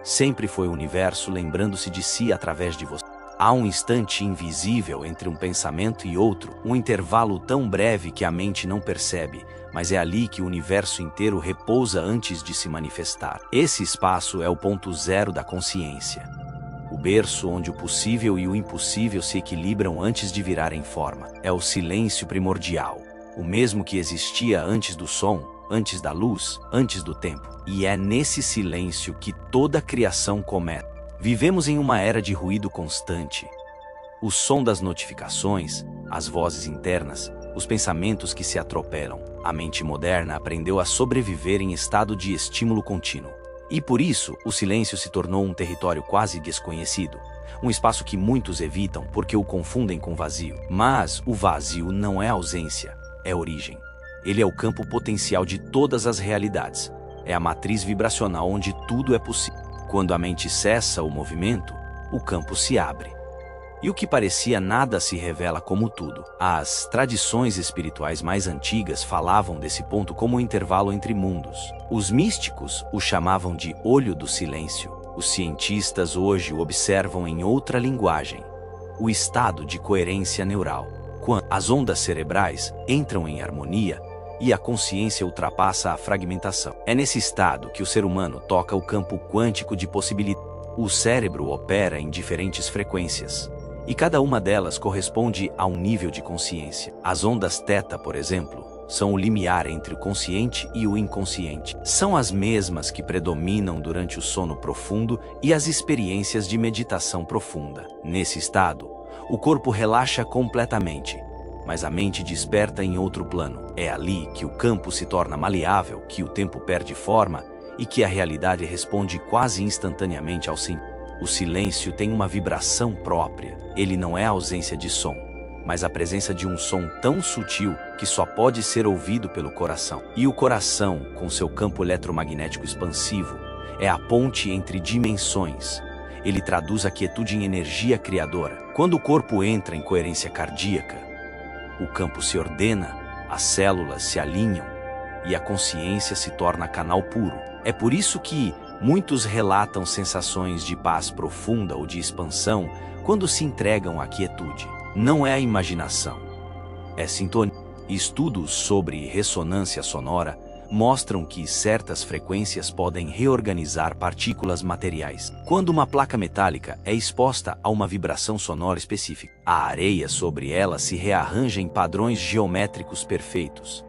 Sempre foi o universo lembrando-se de si através de você. Há um instante invisível entre um pensamento e outro, um intervalo tão breve que a mente não percebe, mas é ali que o universo inteiro repousa antes de se manifestar. Esse espaço é o ponto zero da consciência. O berço onde o possível e o impossível se equilibram antes de virarem forma. É o silêncio primordial, o mesmo que existia antes do som, antes da luz, antes do tempo. E é nesse silêncio que toda a criação começa. Vivemos em uma era de ruído constante. O som das notificações, as vozes internas, os pensamentos que se atropelam. A mente moderna aprendeu a sobreviver em estado de estímulo contínuo. E por isso, o silêncio se tornou um território quase desconhecido. Um espaço que muitos evitam porque o confundem com vazio. Mas o vazio não é ausência, é origem. Ele é o campo potencial de todas as realidades. É a matriz vibracional onde tudo é possível. Quando a mente cessa o movimento, o campo se abre. E o que parecia nada se revela como tudo. As tradições espirituais mais antigas falavam desse ponto como um intervalo entre mundos. Os místicos o chamavam de olho do silêncio. Os cientistas hoje o observam em outra linguagem, o estado de coerência neural, quando as ondas cerebrais entram em harmonia e a consciência ultrapassa a fragmentação. É nesse estado que o ser humano toca o campo quântico de possibilidades. O cérebro opera em diferentes frequências, e cada uma delas corresponde a um nível de consciência. As ondas θ, por exemplo, são o limiar entre o consciente e o inconsciente. São as mesmas que predominam durante o sono profundo e as experiências de meditação profunda. Nesse estado, o corpo relaxa completamente, mas a mente desperta em outro plano. É ali que o campo se torna maleável, que o tempo perde forma e que a realidade responde quase instantaneamente ao sim. O silêncio tem uma vibração própria. Ele não é a ausência de som, mas a presença de um som tão sutil que só pode ser ouvido pelo coração. E o coração, com seu campo eletromagnético expansivo, é a ponte entre dimensões. Ele traduz a quietude em energia criadora. Quando o corpo entra em coerência cardíaca, o campo se ordena, as células se alinham e a consciência se torna canal puro. É por isso que muitos relatam sensações de paz profunda ou de expansão quando se entregam à quietude. Não é a imaginação, é sintonia. Estudos sobre ressonância sonora mostram que certas frequências podem reorganizar partículas materiais. Quando uma placa metálica é exposta a uma vibração sonora específica, a areia sobre ela se rearranja em padrões geométricos perfeitos.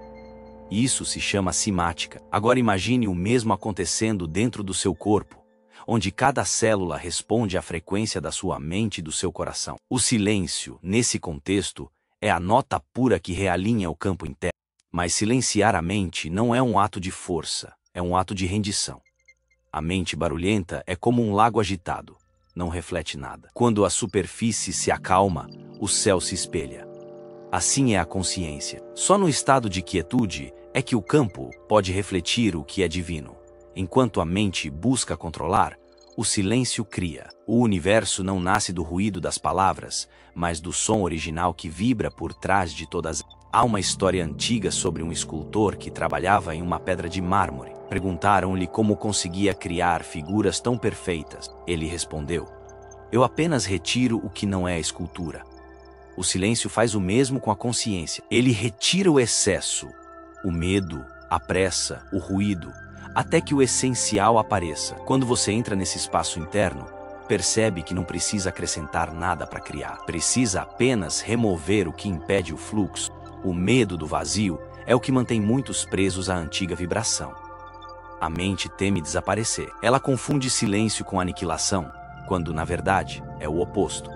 Isso se chama cimática. Agora imagine o mesmo acontecendo dentro do seu corpo, onde cada célula responde à frequência da sua mente e do seu coração. O silêncio, nesse contexto, é a nota pura que realinha o campo interno. Mas silenciar a mente não é um ato de força, é um ato de rendição. A mente barulhenta é como um lago agitado, não reflete nada. Quando a superfície se acalma, o céu se espelha. Assim é a consciência. Só no estado de quietude é que o campo pode refletir o que é divino. Enquanto a mente busca controlar, o silêncio cria. O universo não nasce do ruído das palavras, mas do som original que vibra por trás de todas. Há uma história antiga sobre um escultor que trabalhava em uma pedra de mármore. Perguntaram-lhe como conseguia criar figuras tão perfeitas. Ele respondeu: "Eu apenas retiro o que não é a escultura." O silêncio faz o mesmo com a consciência. Ele retira o excesso, o medo, a pressa, o ruído, até que o essencial apareça. Quando você entra nesse espaço interno, percebe que não precisa acrescentar nada para criar. Precisa apenas remover o que impede o fluxo. O medo do vazio é o que mantém muitos presos à antiga vibração. A mente teme desaparecer. Ela confunde silêncio com aniquilação, quando, na verdade, é o oposto.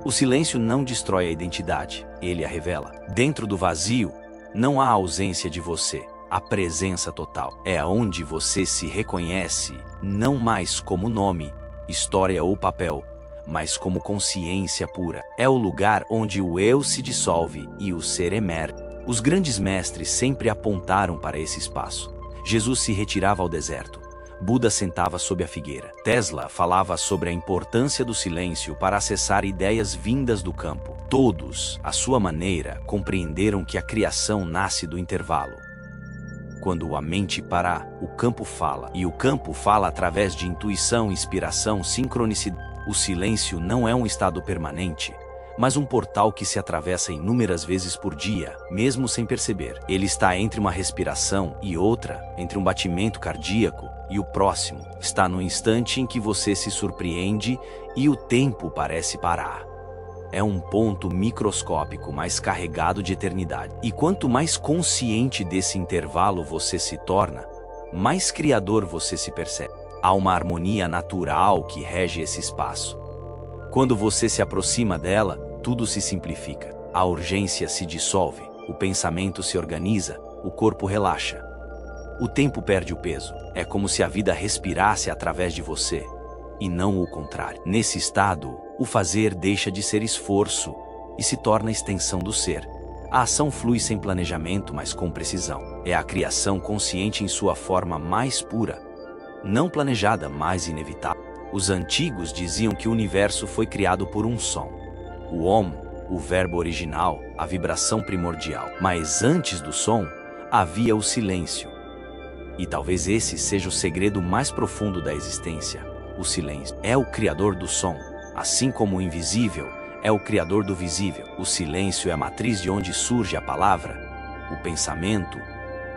O silêncio não destrói a identidade, ele a revela. Dentro do vazio, não há ausência de você, há presença total. É onde você se reconhece, não mais como nome, história ou papel, mas como consciência pura. É o lugar onde o eu se dissolve e o ser emerge. Os grandes mestres sempre apontaram para esse espaço. Jesus se retirava ao deserto. Buda sentava sob a figueira. Tesla falava sobre a importância do silêncio para acessar ideias vindas do campo. Todos, à sua maneira, compreenderam que a criação nasce do intervalo. Quando a mente para, o campo fala. E o campo fala através de intuição, inspiração, sincronicidade. O silêncio não é um estado permanente, mas um portal que se atravessa inúmeras vezes por dia, mesmo sem perceber. Ele está entre uma respiração e outra, entre um batimento cardíaco e o próximo. Está no instante em que você se surpreende e o tempo parece parar. É um ponto microscópico, mas carregado de eternidade. E quanto mais consciente desse intervalo você se torna, mais criador você se percebe. Há uma harmonia natural que rege esse espaço. Quando você se aproxima dela, tudo se simplifica. A urgência se dissolve, o pensamento se organiza, o corpo relaxa. O tempo perde o peso. É como se a vida respirasse através de você, e não o contrário. Nesse estado, o fazer deixa de ser esforço e se torna extensão do ser. A ação flui sem planejamento, mas com precisão. É a criação consciente em sua forma mais pura, não planejada, mas inevitável. Os antigos diziam que o universo foi criado por um som. O Om, o verbo original, a vibração primordial. Mas antes do som, havia o silêncio. E talvez esse seja o segredo mais profundo da existência. O silêncio é o criador do som, assim como o invisível é o criador do visível. O silêncio é a matriz de onde surge a palavra, o pensamento,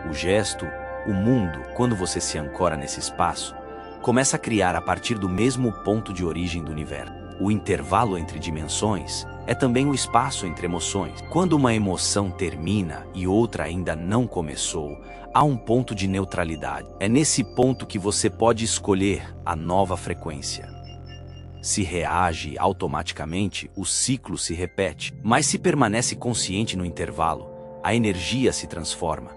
o gesto, o mundo. Quando você se ancora nesse espaço, começa a criar a partir do mesmo ponto de origem do universo. O intervalo entre dimensões é também o espaço entre emoções. Quando uma emoção termina e outra ainda não começou, há um ponto de neutralidade. É nesse ponto que você pode escolher a nova frequência. Se reage automaticamente, o ciclo se repete. Mas se permanece consciente no intervalo, a energia se transforma.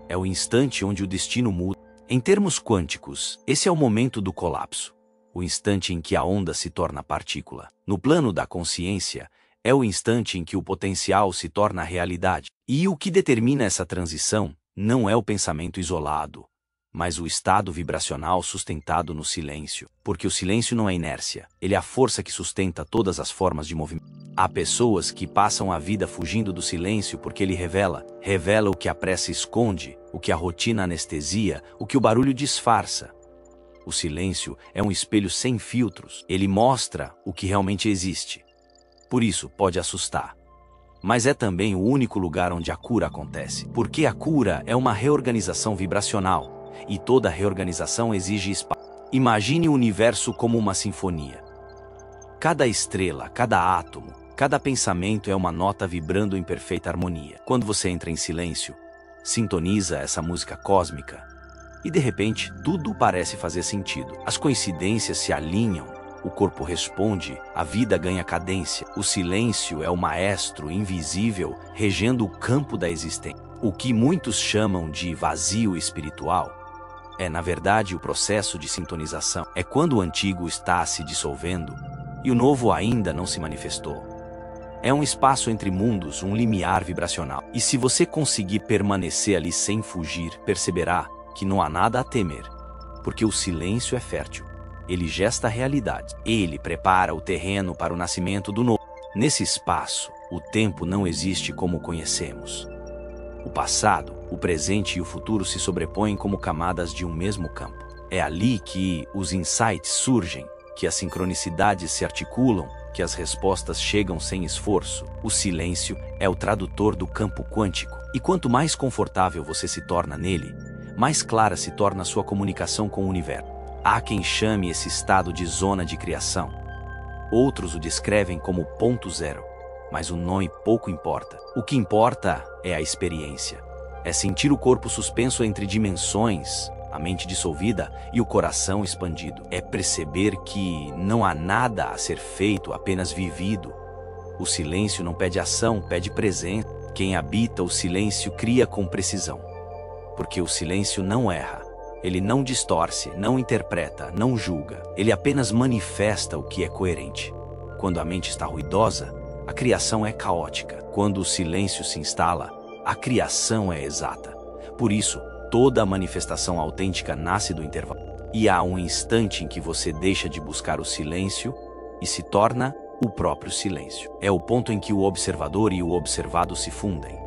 É o instante onde o destino muda. Em termos quânticos, esse é o momento do colapso. O instante em que a onda se torna partícula. No plano da consciência, é o instante em que o potencial se torna realidade. E o que determina essa transição não é o pensamento isolado, mas o estado vibracional sustentado no silêncio. Porque o silêncio não é inércia, ele é a força que sustenta todas as formas de movimento. Há pessoas que passam a vida fugindo do silêncio porque ele revela o que a pressa esconde, o que a rotina anestesia, o que o barulho disfarça. O silêncio é um espelho sem filtros. Ele mostra o que realmente existe. Por isso, pode assustar. Mas é também o único lugar onde a cura acontece. Porque a cura é uma reorganização vibracional. E toda reorganização exige espaço. Imagine o universo como uma sinfonia. Cada estrela, cada átomo, cada pensamento é uma nota vibrando em perfeita harmonia. Quando você entra em silêncio, sintoniza essa música cósmica e de repente tudo parece fazer sentido. As coincidências se alinham, o corpo responde, a vida ganha cadência. O silêncio é o maestro invisível regendo o campo da existência. O que muitos chamam de vazio espiritual é, na verdade, o processo de sintonização. É quando o antigo está se dissolvendo e o novo ainda não se manifestou. É um espaço entre mundos, um limiar vibracional. E se você conseguir permanecer ali sem fugir, perceberá que não há nada a temer, porque o silêncio é fértil. Ele gesta a realidade. Ele prepara o terreno para o nascimento do novo. Nesse espaço, o tempo não existe como o conhecemos. O passado, o presente e o futuro se sobrepõem como camadas de um mesmo campo. É ali que os insights surgem, que as sincronicidades se articulam, que as respostas chegam sem esforço. O silêncio é o tradutor do campo quântico. E quanto mais confortável você se torna nele, mais clara se torna a sua comunicação com o universo. Há quem chame esse estado de zona de criação. Outros o descrevem como ponto zero, mas o nome pouco importa. O que importa é a experiência. É sentir o corpo suspenso entre dimensões, a mente dissolvida e o coração expandido. É perceber que não há nada a ser feito, apenas vivido. O silêncio não pede ação, pede presença. Quem habita o silêncio cria com precisão. Porque o silêncio não erra. Ele não distorce, não interpreta, não julga. Ele apenas manifesta o que é coerente. Quando a mente está ruidosa, a criação é caótica. Quando o silêncio se instala, a criação é exata. Por isso, toda a manifestação autêntica nasce do intervalo. E há um instante em que você deixa de buscar o silêncio e se torna o próprio silêncio. É o ponto em que o observador e o observado se fundem.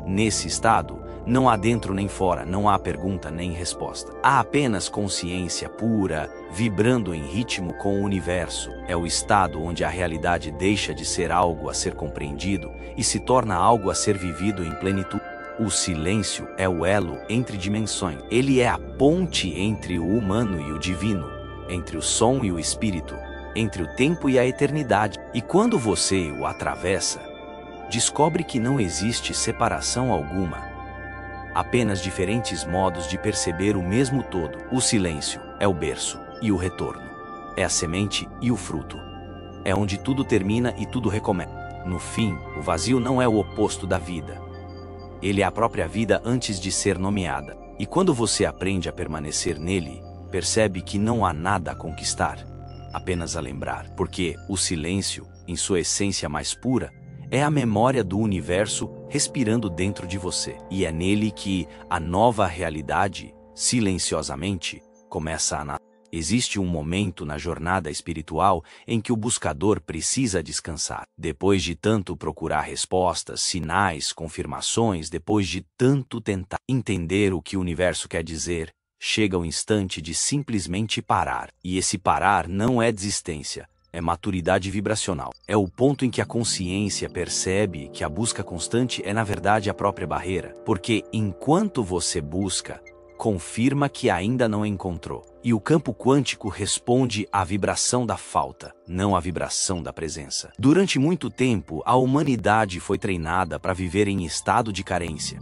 Nesse estado, não há dentro nem fora, não há pergunta nem resposta. Há apenas consciência pura, vibrando em ritmo com o universo. É o estado onde a realidade deixa de ser algo a ser compreendido e se torna algo a ser vivido em plenitude. O silêncio é o elo entre dimensões. Ele é a ponte entre o humano e o divino, entre o som e o espírito, entre o tempo e a eternidade. E quando você o atravessa, descobre que não existe separação alguma. Apenas diferentes modos de perceber o mesmo todo. O silêncio é o berço e o retorno. É a semente e o fruto. É onde tudo termina e tudo recomeça. No fim, o vazio não é o oposto da vida. Ele é a própria vida antes de ser nomeada. E quando você aprende a permanecer nele, percebe que não há nada a conquistar, apenas a lembrar. Porque o silêncio, em sua essência mais pura, é a memória do universo respirando dentro de você. E é nele que a nova realidade, silenciosamente, começa a nascer. Existe um momento na jornada espiritual em que o buscador precisa descansar. Depois de tanto procurar respostas, sinais, confirmações, depois de tanto tentar entender o que o universo quer dizer, chega o instante de simplesmente parar. E esse parar não é desistência. É maturidade vibracional. É o ponto em que a consciência percebe que a busca constante é na verdade a própria barreira. Porque enquanto você busca, confirma que ainda não encontrou. E o campo quântico responde à vibração da falta, não à vibração da presença. Durante muito tempo, a humanidade foi treinada para viver em estado de carência.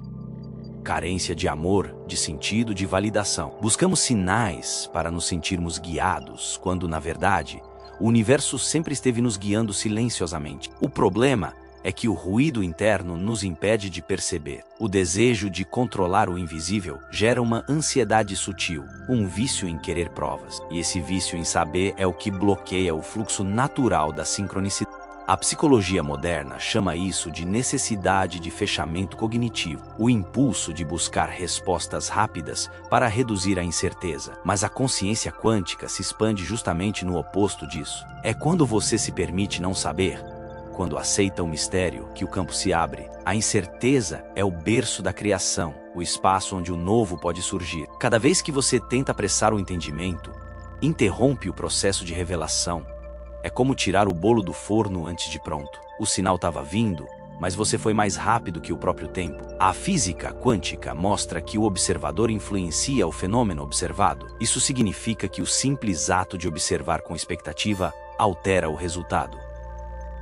Carência de amor, de sentido, de validação. Buscamos sinais para nos sentirmos guiados, quando na verdade o universo sempre esteve nos guiando silenciosamente. O problema é que o ruído interno nos impede de perceber. O desejo de controlar o invisível gera uma ansiedade sutil, um vício em querer provas. E esse vício em saber é o que bloqueia o fluxo natural da sincronicidade. A psicologia moderna chama isso de necessidade de fechamento cognitivo, o impulso de buscar respostas rápidas para reduzir a incerteza. Mas a consciência quântica se expande justamente no oposto disso. É quando você se permite não saber, quando aceita o mistério, que o campo se abre. A incerteza é o berço da criação, o espaço onde o novo pode surgir. Cada vez que você tenta apressar o entendimento, interrompe o processo de revelação. É como tirar o bolo do forno antes de pronto. O sinal estava vindo, mas você foi mais rápido que o próprio tempo. A física quântica mostra que o observador influencia o fenômeno observado. Isso significa que o simples ato de observar com expectativa altera o resultado.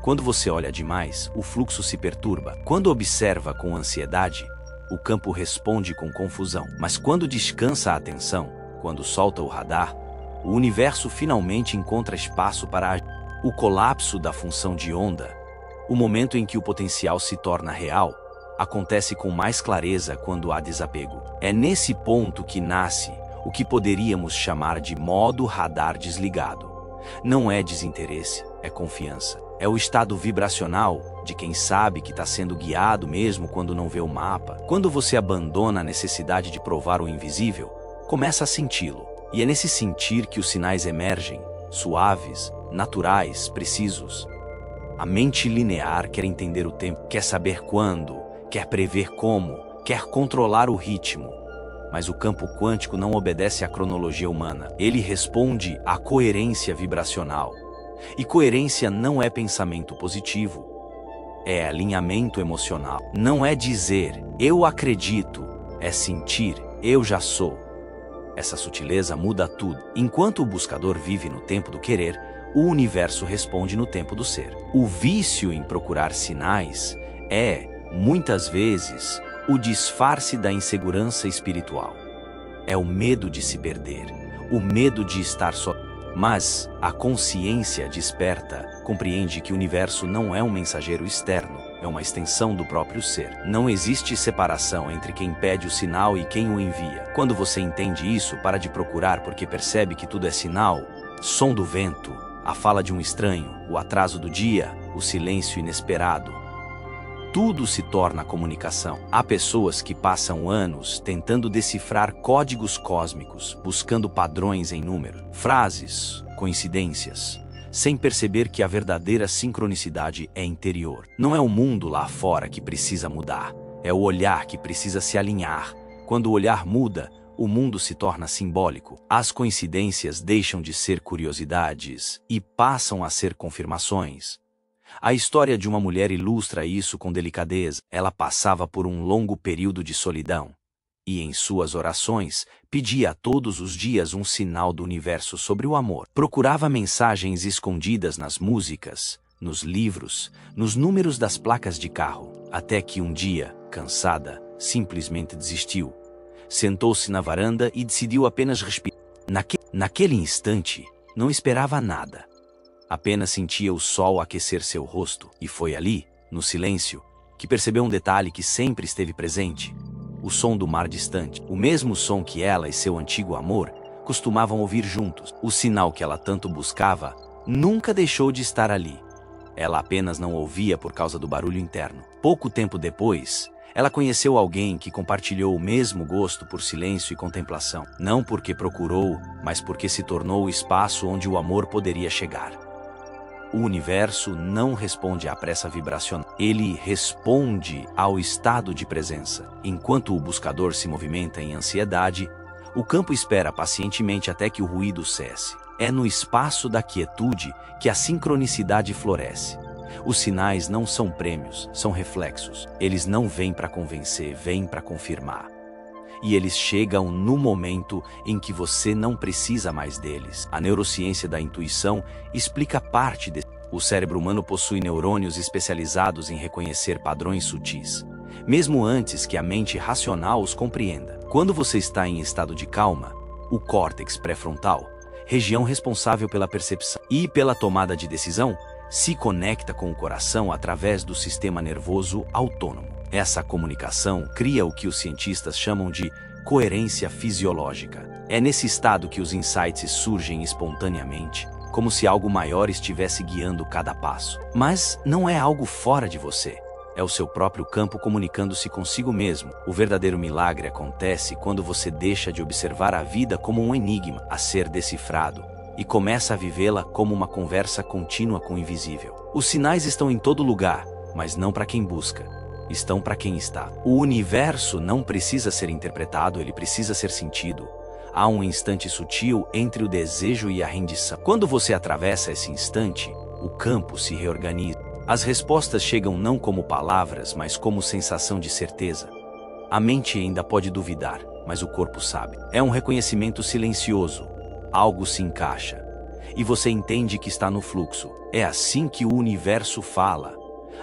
Quando você olha demais, o fluxo se perturba. Quando observa com ansiedade, o campo responde com confusão. Mas quando descansa a atenção, quando solta o radar, o universo finalmente encontra espaço para agir. O colapso da função de onda, o momento em que o potencial se torna real, acontece com mais clareza quando há desapego. É nesse ponto que nasce o que poderíamos chamar de modo radar desligado. Não é desinteresse, é confiança. É o estado vibracional de quem sabe que está sendo guiado mesmo quando não vê o mapa. Quando você abandona a necessidade de provar o invisível, começa a senti-lo. E é nesse sentir que os sinais emergem, suaves, naturais, precisos. A mente linear quer entender o tempo, quer saber quando, quer prever como, quer controlar o ritmo. Mas o campo quântico não obedece à cronologia humana. Ele responde à coerência vibracional. E coerência não é pensamento positivo. É alinhamento emocional. Não é dizer, eu acredito. É sentir, eu já sou. Essa sutileza muda tudo. Enquanto o buscador vive no tempo do querer, o universo responde no tempo do ser. O vício em procurar sinais é, muitas vezes, o disfarce da insegurança espiritual. É o medo de se perder, o medo de estar só. Mas a consciência desperta compreende que o universo não é um mensageiro externo, é uma extensão do próprio ser. Não existe separação entre quem pede o sinal e quem o envia. Quando você entende isso, para de procurar porque percebe que tudo é sinal, som do vento, a fala de um estranho, o atraso do dia, o silêncio inesperado. Tudo se torna comunicação. Há pessoas que passam anos tentando decifrar códigos cósmicos, buscando padrões em número, frases, coincidências, sem perceber que a verdadeira sincronicidade é interior. Não é o mundo lá fora que precisa mudar, é o olhar que precisa se alinhar. Quando o olhar muda, o mundo se torna simbólico. As coincidências deixam de ser curiosidades e passam a ser confirmações. A história de uma mulher ilustra isso com delicadeza. Ela passava por um longo período de solidão e, em suas orações, pedia todos os dias um sinal do universo sobre o amor. Procurava mensagens escondidas nas músicas, nos livros, nos números das placas de carro, até que um dia, cansada, simplesmente desistiu. Sentou-se na varanda e decidiu apenas respirar. Naquele instante, não esperava nada. Apenas sentia o sol aquecer seu rosto, e foi ali, no silêncio, que percebeu um detalhe que sempre esteve presente: o som do mar distante, o mesmo som que ela e seu antigo amor costumavam ouvir juntos. O sinal que ela tanto buscava nunca deixou de estar ali. Ela apenas não ouvia por causa do barulho interno. Pouco tempo depois, ela conheceu alguém que compartilhou o mesmo gosto por silêncio e contemplação. Não porque procurou, mas porque se tornou o espaço onde o amor poderia chegar. O universo não responde à pressa vibracional. Ele responde ao estado de presença. Enquanto o buscador se movimenta em ansiedade, o campo espera pacientemente até que o ruído cesse. É no espaço da quietude que a sincronicidade floresce. Os sinais não são prêmios, são reflexos. Eles não vêm para convencer, vêm para confirmar. E eles chegam no momento em que você não precisa mais deles. A neurociência da intuição explica parte desse. O cérebro humano possui neurônios especializados em reconhecer padrões sutis, mesmo antes que a mente racional os compreenda. Quando você está em estado de calma, o córtex pré-frontal, região responsável pela percepção e pela tomada de decisão, se conecta com o coração através do sistema nervoso autônomo. Essa comunicação cria o que os cientistas chamam de coerência fisiológica. É nesse estado que os insights surgem espontaneamente, como se algo maior estivesse guiando cada passo. Mas não é algo fora de você. É o seu próprio campo comunicando-se consigo mesmo. O verdadeiro milagre acontece quando você deixa de observar a vida como um enigma a ser decifrado e começa a vivê-la como uma conversa contínua com o invisível. Os sinais estão em todo lugar, mas não para quem busca. Estão para quem está. O universo não precisa ser interpretado, ele precisa ser sentido. Há um instante sutil entre o desejo e a rendição. Quando você atravessa esse instante, o campo se reorganiza. As respostas chegam não como palavras, mas como sensação de certeza. A mente ainda pode duvidar, mas o corpo sabe. É um reconhecimento silencioso. Algo se encaixa. E você entende que está no fluxo. É assim que o universo fala.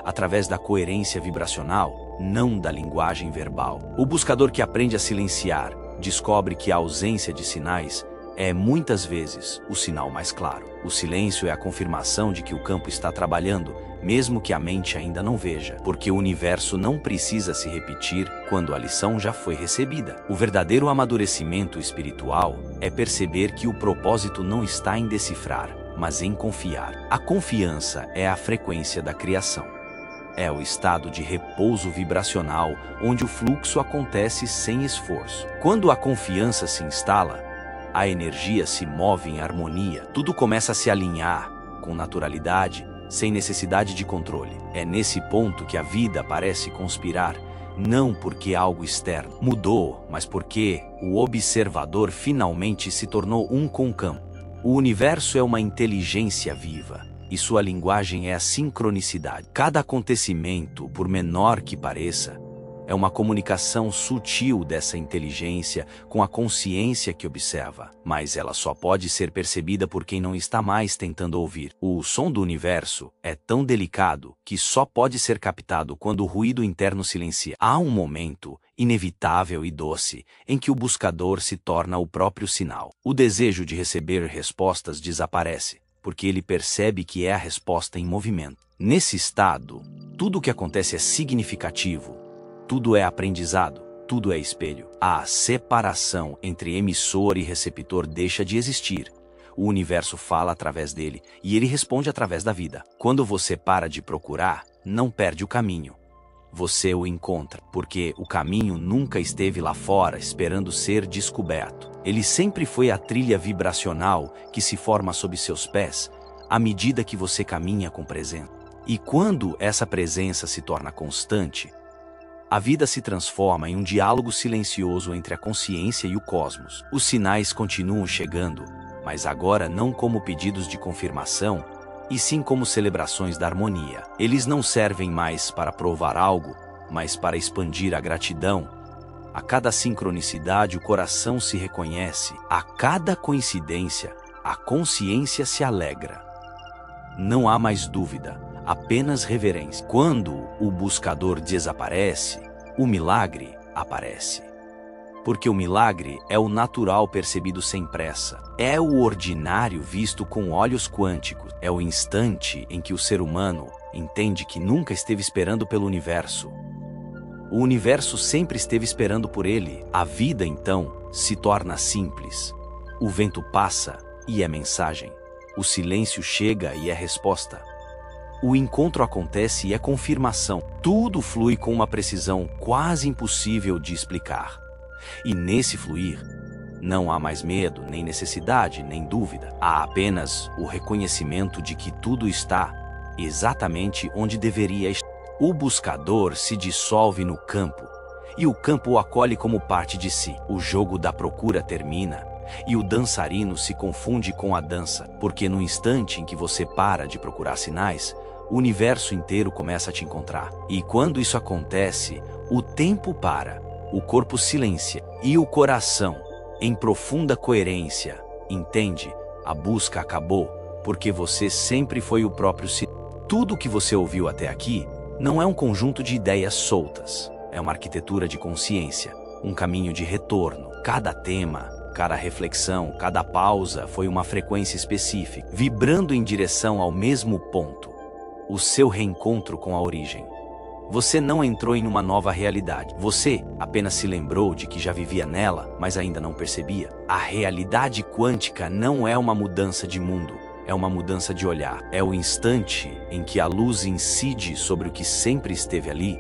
Através da coerência vibracional, não da linguagem verbal. O buscador que aprende a silenciar descobre que a ausência de sinais é, muitas vezes, o sinal mais claro. O silêncio é a confirmação de que o campo está trabalhando, mesmo que a mente ainda não veja, porque o universo não precisa se repetir quando a lição já foi recebida. O verdadeiro amadurecimento espiritual é perceber que o propósito não está em decifrar, mas em confiar. A confiança é a frequência da criação. É o estado de repouso vibracional onde o fluxo acontece sem esforço. Quando a confiança se instala, a energia se move em harmonia, tudo começa a se alinhar com naturalidade, sem necessidade de controle. É nesse ponto que a vida parece conspirar, não porque algo externo mudou, mas porque o observador finalmente se tornou um com o campo. O universo é uma inteligência viva, e sua linguagem é a sincronicidade. Cada acontecimento, por menor que pareça, é uma comunicação sutil dessa inteligência com a consciência que observa, mas ela só pode ser percebida por quem não está mais tentando ouvir. O som do universo é tão delicado que só pode ser captado quando o ruído interno silencia. Há um momento inevitável e doce em que o buscador se torna o próprio sinal. O desejo de receber respostas desaparece, porque ele percebe que é a resposta em movimento. Nesse estado, tudo o que acontece é significativo. Tudo é aprendizado, tudo é espelho. A separação entre emissor e receptor deixa de existir. O universo fala através dele e ele responde através da vida. Quando você para de procurar, não perde o caminho. Você o encontra, porque o caminho nunca esteve lá fora esperando ser descoberto. Ele sempre foi a trilha vibracional que se forma sob seus pés à medida que você caminha com presença. E quando essa presença se torna constante, a vida se transforma em um diálogo silencioso entre a consciência e o cosmos. Os sinais continuam chegando, mas agora não como pedidos de confirmação, e sim como celebrações da harmonia. Eles não servem mais para provar algo, mas para expandir a gratidão. A cada sincronicidade o coração se reconhece, a cada coincidência a consciência se alegra. Não há mais dúvida, apenas reverência. Quando o buscador desaparece, o milagre aparece. Porque o milagre é o natural percebido sem pressa. É o ordinário visto com olhos quânticos. É o instante em que o ser humano entende que nunca esteve esperando pelo universo. O universo sempre esteve esperando por ele. A vida, então, se torna simples. O vento passa e é mensagem. O silêncio chega e é resposta. O encontro acontece e é confirmação. Tudo flui com uma precisão quase impossível de explicar. E nesse fluir, não há mais medo, nem necessidade, nem dúvida. Há apenas o reconhecimento de que tudo está exatamente onde deveria estar. O buscador se dissolve no campo, e o campo o acolhe como parte de si. O jogo da procura termina, e o dançarino se confunde com a dança, porque no instante em que você para de procurar sinais, o universo inteiro começa a te encontrar. E quando isso acontece, o tempo para, o corpo silencia, e o coração, em profunda coerência, entende, a busca acabou, porque você sempre foi o próprio sinal. Tudo o que você ouviu até aqui não é um conjunto de ideias soltas, é uma arquitetura de consciência, um caminho de retorno. Cada tema, cada reflexão, cada pausa foi uma frequência específica, vibrando em direção ao mesmo ponto. O seu reencontro com a origem. Você não entrou em uma nova realidade. Você apenas se lembrou de que já vivia nela, mas ainda não percebia. A realidade quântica não é uma mudança de mundo, é uma mudança de olhar. É o instante em que a luz incide sobre o que sempre esteve ali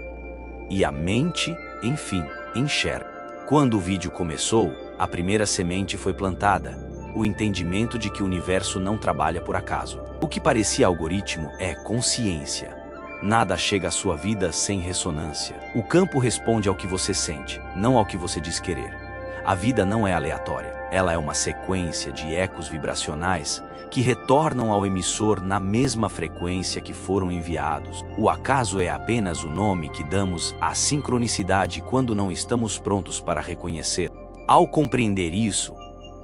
e a mente, enfim, enxerga. Quando o vídeo começou, a primeira semente foi plantada. O entendimento de que o universo não trabalha por acaso. O que parecia algoritmo é consciência. Nada chega à sua vida sem ressonância. O campo responde ao que você sente, não ao que você diz querer. A vida não é aleatória. Ela é uma sequência de ecos vibracionais que retornam ao emissor na mesma frequência que foram enviados. O acaso é apenas o nome que damos à sincronicidade quando não estamos prontos para reconhecer. Ao compreender isso,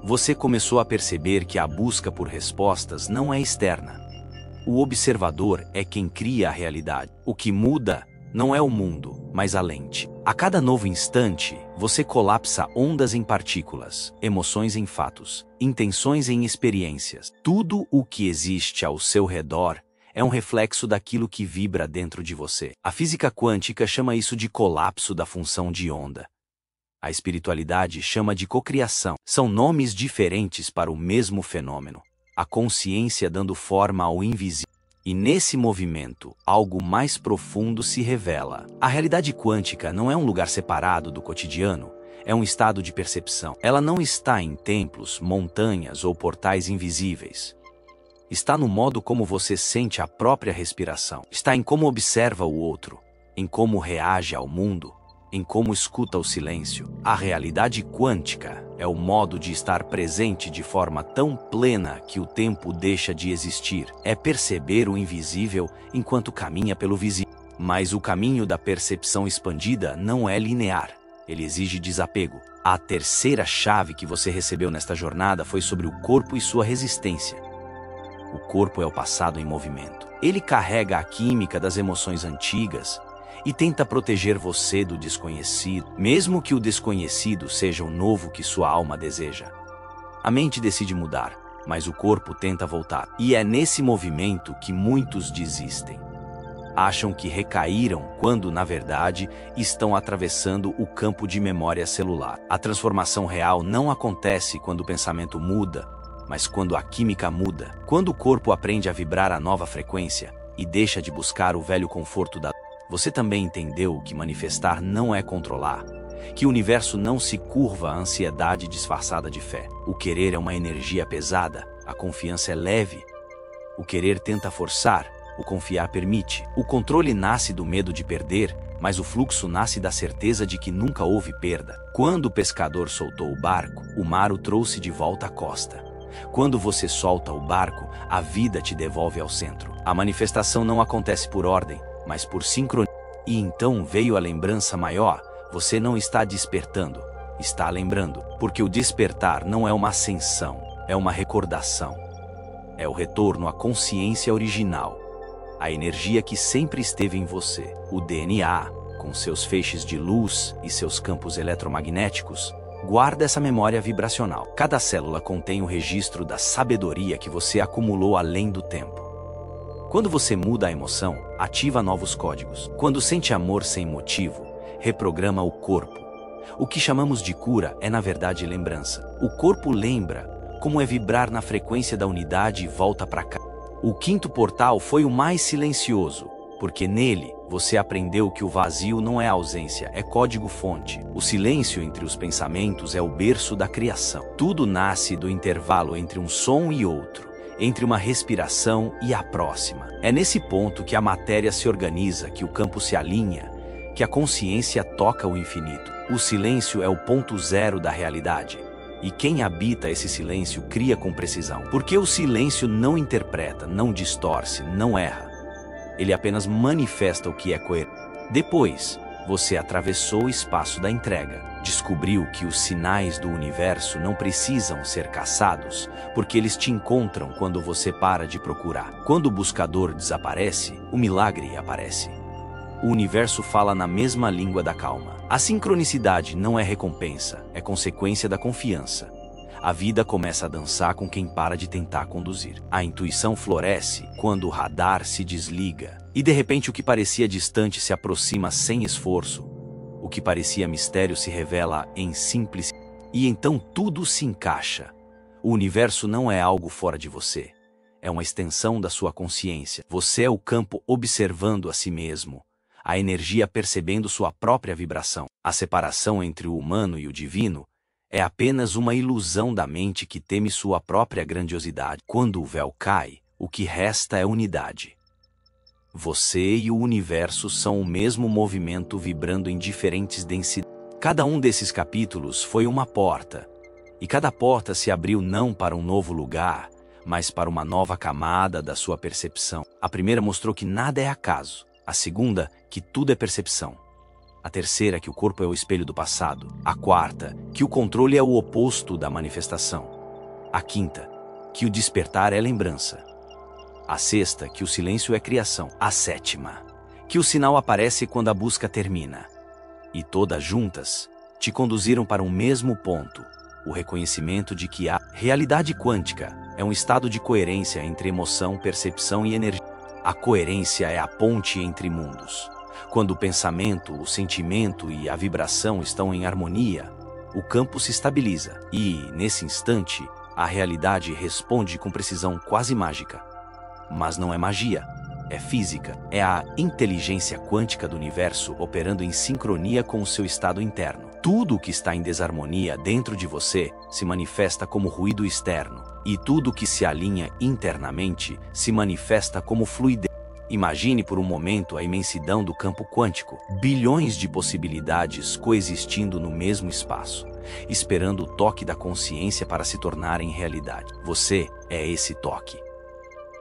você começou a perceber que a busca por respostas não é externa. O observador é quem cria a realidade. O que muda não é o mundo, mas a lente. A cada novo instante, você colapsa ondas em partículas, emoções em fatos, intenções em experiências. Tudo o que existe ao seu redor é um reflexo daquilo que vibra dentro de você. A física quântica chama isso de colapso da função de onda. A espiritualidade chama de cocriação. São nomes diferentes para o mesmo fenômeno. A consciência dando forma ao invisível. E nesse movimento, algo mais profundo se revela. A realidade quântica não é um lugar separado do cotidiano, é um estado de percepção. Ela não está em templos, montanhas ou portais invisíveis. Está no modo como você sente a própria respiração. Está em como observa o outro, em como reage ao mundo, em como escuta o silêncio. A realidade quântica é o modo de estar presente de forma tão plena que o tempo deixa de existir. É perceber o invisível enquanto caminha pelo visível. Mas o caminho da percepção expandida não é linear. Ele exige desapego. A terceira chave que você recebeu nesta jornada foi sobre o corpo e sua resistência. O corpo é o passado em movimento. Ele carrega a química das emoções antigas e tenta proteger você do desconhecido, mesmo que o desconhecido seja o novo que sua alma deseja. A mente decide mudar, mas o corpo tenta voltar. E é nesse movimento que muitos desistem. Acham que recaíram quando, na verdade, estão atravessando o campo de memória celular. A transformação real não acontece quando o pensamento muda, mas quando a química muda. Quando o corpo aprende a vibrar a nova frequência e deixa de buscar o velho conforto da... Você também entendeu que manifestar não é controlar, que o universo não se curva à ansiedade disfarçada de fé. O querer é uma energia pesada, a confiança é leve. O querer tenta forçar, o confiar permite. O controle nasce do medo de perder, mas o fluxo nasce da certeza de que nunca houve perda. Quando o pescador soltou o barco, o mar o trouxe de volta à costa. Quando você solta o barco, a vida te devolve ao centro. A manifestação não acontece por ordem, mas por sincronia. E então veio a lembrança maior. Você não está despertando, está lembrando. Porque o despertar não é uma ascensão, é uma recordação. É o retorno à consciência original, a energia que sempre esteve em você. O DNA, com seus feixes de luz e seus campos eletromagnéticos, guarda essa memória vibracional. Cada célula contém um registro da sabedoria que você acumulou além do tempo. Quando você muda a emoção, ativa novos códigos. Quando sente amor sem motivo, reprograma o corpo. O que chamamos de cura é, na verdade, lembrança. O corpo lembra como é vibrar na frequência da unidade e volta para cá. O quinto portal foi o mais silencioso, porque nele você aprendeu que o vazio não é ausência, é código-fonte. O silêncio entre os pensamentos é o berço da criação. Tudo nasce do intervalo entre um som e outro, entre uma respiração e a próxima. É nesse ponto que a matéria se organiza, que o campo se alinha, que a consciência toca o infinito. O silêncio é o ponto zero da realidade. E quem habita esse silêncio cria com precisão. Porque o silêncio não interpreta, não distorce, não erra. Ele apenas manifesta o que é coerente. Depois, você atravessou o espaço da entrega. Descobriu que os sinais do universo não precisam ser caçados, porque eles te encontram quando você para de procurar. Quando o buscador desaparece, o milagre aparece. O universo fala na mesma língua da calma. A sincronicidade não é recompensa, é consequência da confiança. A vida começa a dançar com quem para de tentar conduzir. A intuição floresce quando o radar se desliga. E de repente o que parecia distante se aproxima sem esforço. O que parecia mistério se revela em simplicidade. E então tudo se encaixa. O universo não é algo fora de você. É uma extensão da sua consciência. Você é o campo observando a si mesmo. A energia percebendo sua própria vibração. A separação entre o humano e o divino é apenas uma ilusão da mente que teme sua própria grandiosidade. Quando o véu cai, o que resta é unidade. Você e o universo são o mesmo movimento vibrando em diferentes densidades. Cada um desses capítulos foi uma porta, e cada porta se abriu não para um novo lugar, mas para uma nova camada da sua percepção. A primeira mostrou que nada é acaso. A segunda, que tudo é percepção. A terceira, que o corpo é o espelho do passado. A quarta, que o controle é o oposto da manifestação. A quinta, que o despertar é lembrança. A sexta, que o silêncio é criação. A sétima, que o sinal aparece quando a busca termina. E todas juntas te conduziram para um mesmo ponto, o reconhecimento de que a realidade quântica é um estado de coerência entre emoção, percepção e energia. A coerência é a ponte entre mundos. Quando o pensamento, o sentimento e a vibração estão em harmonia, o campo se estabiliza e, nesse instante, a realidade responde com precisão quase mágica. Mas não é magia, é física. É a inteligência quântica do universo operando em sincronia com o seu estado interno. Tudo o que está em desarmonia dentro de você se manifesta como ruído externo, e tudo o que se alinha internamente se manifesta como fluidez. Imagine por um momento a imensidão do campo quântico, bilhões de possibilidades coexistindo no mesmo espaço, esperando o toque da consciência para se tornarem realidade. Você é esse toque.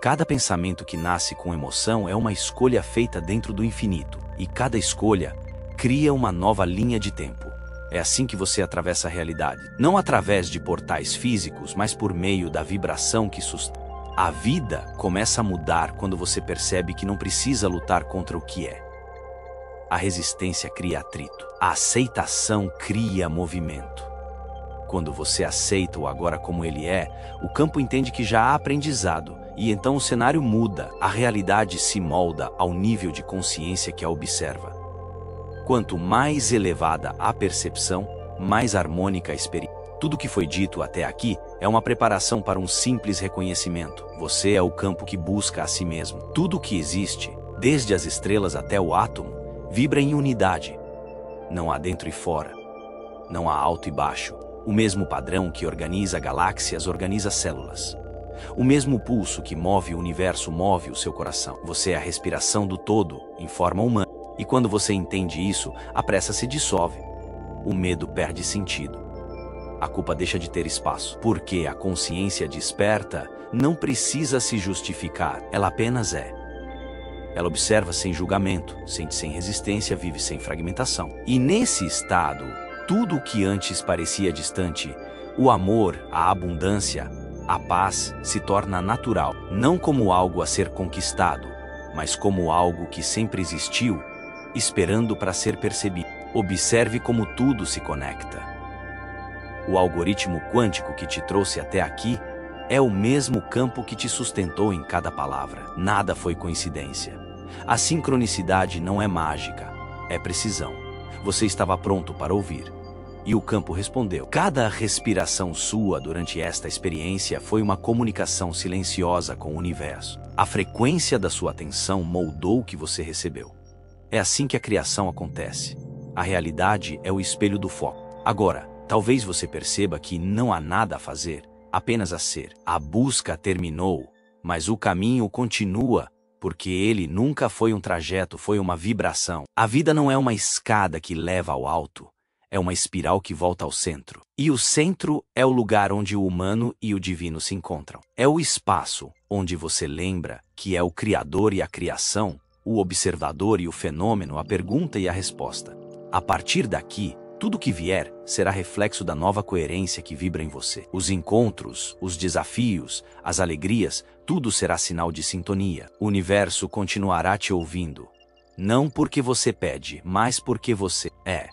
Cada pensamento que nasce com emoção é uma escolha feita dentro do infinito, e cada escolha cria uma nova linha de tempo. É assim que você atravessa a realidade, não através de portais físicos, mas por meio da vibração que sustenta. A vida começa a mudar quando você percebe que não precisa lutar contra o que é. A resistência cria atrito. A aceitação cria movimento. Quando você aceita o agora como ele é, o campo entende que já há aprendizado, e então o cenário muda. A realidade se molda ao nível de consciência que a observa. Quanto mais elevada a percepção, mais harmônica a experiência. Tudo que foi dito até aqui é uma preparação para um simples reconhecimento. Você é o campo que busca a si mesmo. Tudo o que existe, desde as estrelas até o átomo, vibra em unidade. Não há dentro e fora. Não há alto e baixo. O mesmo padrão que organiza galáxias organiza células. O mesmo pulso que move o universo move o seu coração. Você é a respiração do todo, em forma humana. E quando você entende isso, a pressa se dissolve. O medo perde sentido. A culpa deixa de ter espaço, porque a consciência desperta não precisa se justificar, ela apenas é. Ela observa sem julgamento, sente sem resistência, vive sem fragmentação. E nesse estado, tudo o que antes parecia distante, o amor, a abundância, a paz, se torna natural, não como algo a ser conquistado, mas como algo que sempre existiu, esperando para ser percebido. Observe como tudo se conecta. O algoritmo quântico que te trouxe até aqui é o mesmo campo que te sustentou em cada palavra. Nada foi coincidência. A sincronicidade não é mágica, é precisão. Você estava pronto para ouvir. E o campo respondeu. Cada respiração sua durante esta experiência foi uma comunicação silenciosa com o universo. A frequência da sua atenção moldou o que você recebeu. É assim que a criação acontece. A realidade é o espelho do foco. Agora, talvez você perceba que não há nada a fazer, apenas a ser. A busca terminou, mas o caminho continua, porque ele nunca foi um trajeto, foi uma vibração. A vida não é uma escada que leva ao alto, é uma espiral que volta ao centro. E o centro é o lugar onde o humano e o divino se encontram. É o espaço onde você lembra que é o Criador e a criação, o observador e o fenômeno, a pergunta e a resposta. A partir daqui, tudo que vier será reflexo da nova coerência que vibra em você. Os encontros, os desafios, as alegrias, tudo será sinal de sintonia. O universo continuará te ouvindo. Não porque você pede, mas porque você é.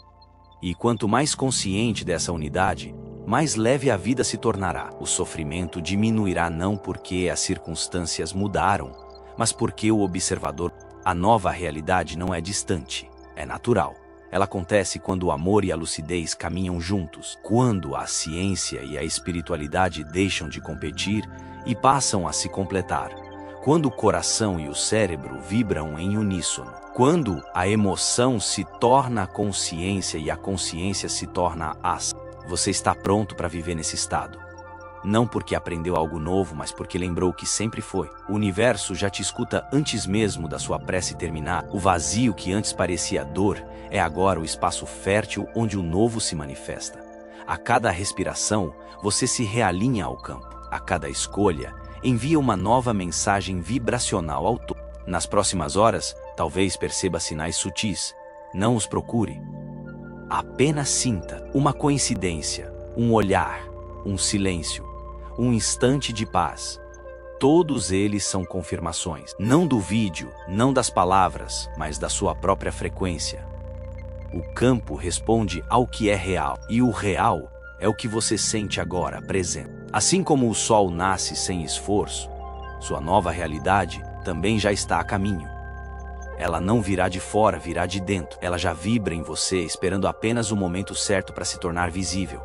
E quanto mais consciente dessa unidade, mais leve a vida se tornará. O sofrimento diminuirá não porque as circunstâncias mudaram, mas porque o observador. A nova realidade não é distante, é natural. Ela acontece quando o amor e a lucidez caminham juntos, quando a ciência e a espiritualidade deixam de competir e passam a se completar, quando o coração e o cérebro vibram em uníssono, quando a emoção se torna a consciência e a consciência se torna a ação. Você está pronto para viver nesse estado. Não porque aprendeu algo novo, mas porque lembrou que sempre foi. O universo já te escuta antes mesmo da sua prece terminar. O vazio que antes parecia dor é agora o espaço fértil onde o novo se manifesta. A cada respiração, você se realinha ao campo. A cada escolha, envia uma nova mensagem vibracional ao todo. Nas próximas horas, talvez perceba sinais sutis. Não os procure. Apenas sinta uma coincidência, um olhar, um silêncio. Um instante de paz. Todos eles são confirmações, não do vídeo, não das palavras, mas da sua própria frequência. O campo responde ao que é real, e o real é o que você sente agora, presente. Assim como o sol nasce sem esforço, sua nova realidade também já está a caminho. Ela não virá de fora, virá de dentro. Ela já vibra em você, esperando apenas o momento certo para se tornar visível.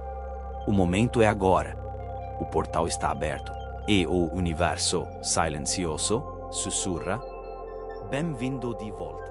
O momento é agora. O portal está aberto. E o universo silencioso sussurra: Bem-vindo de volta.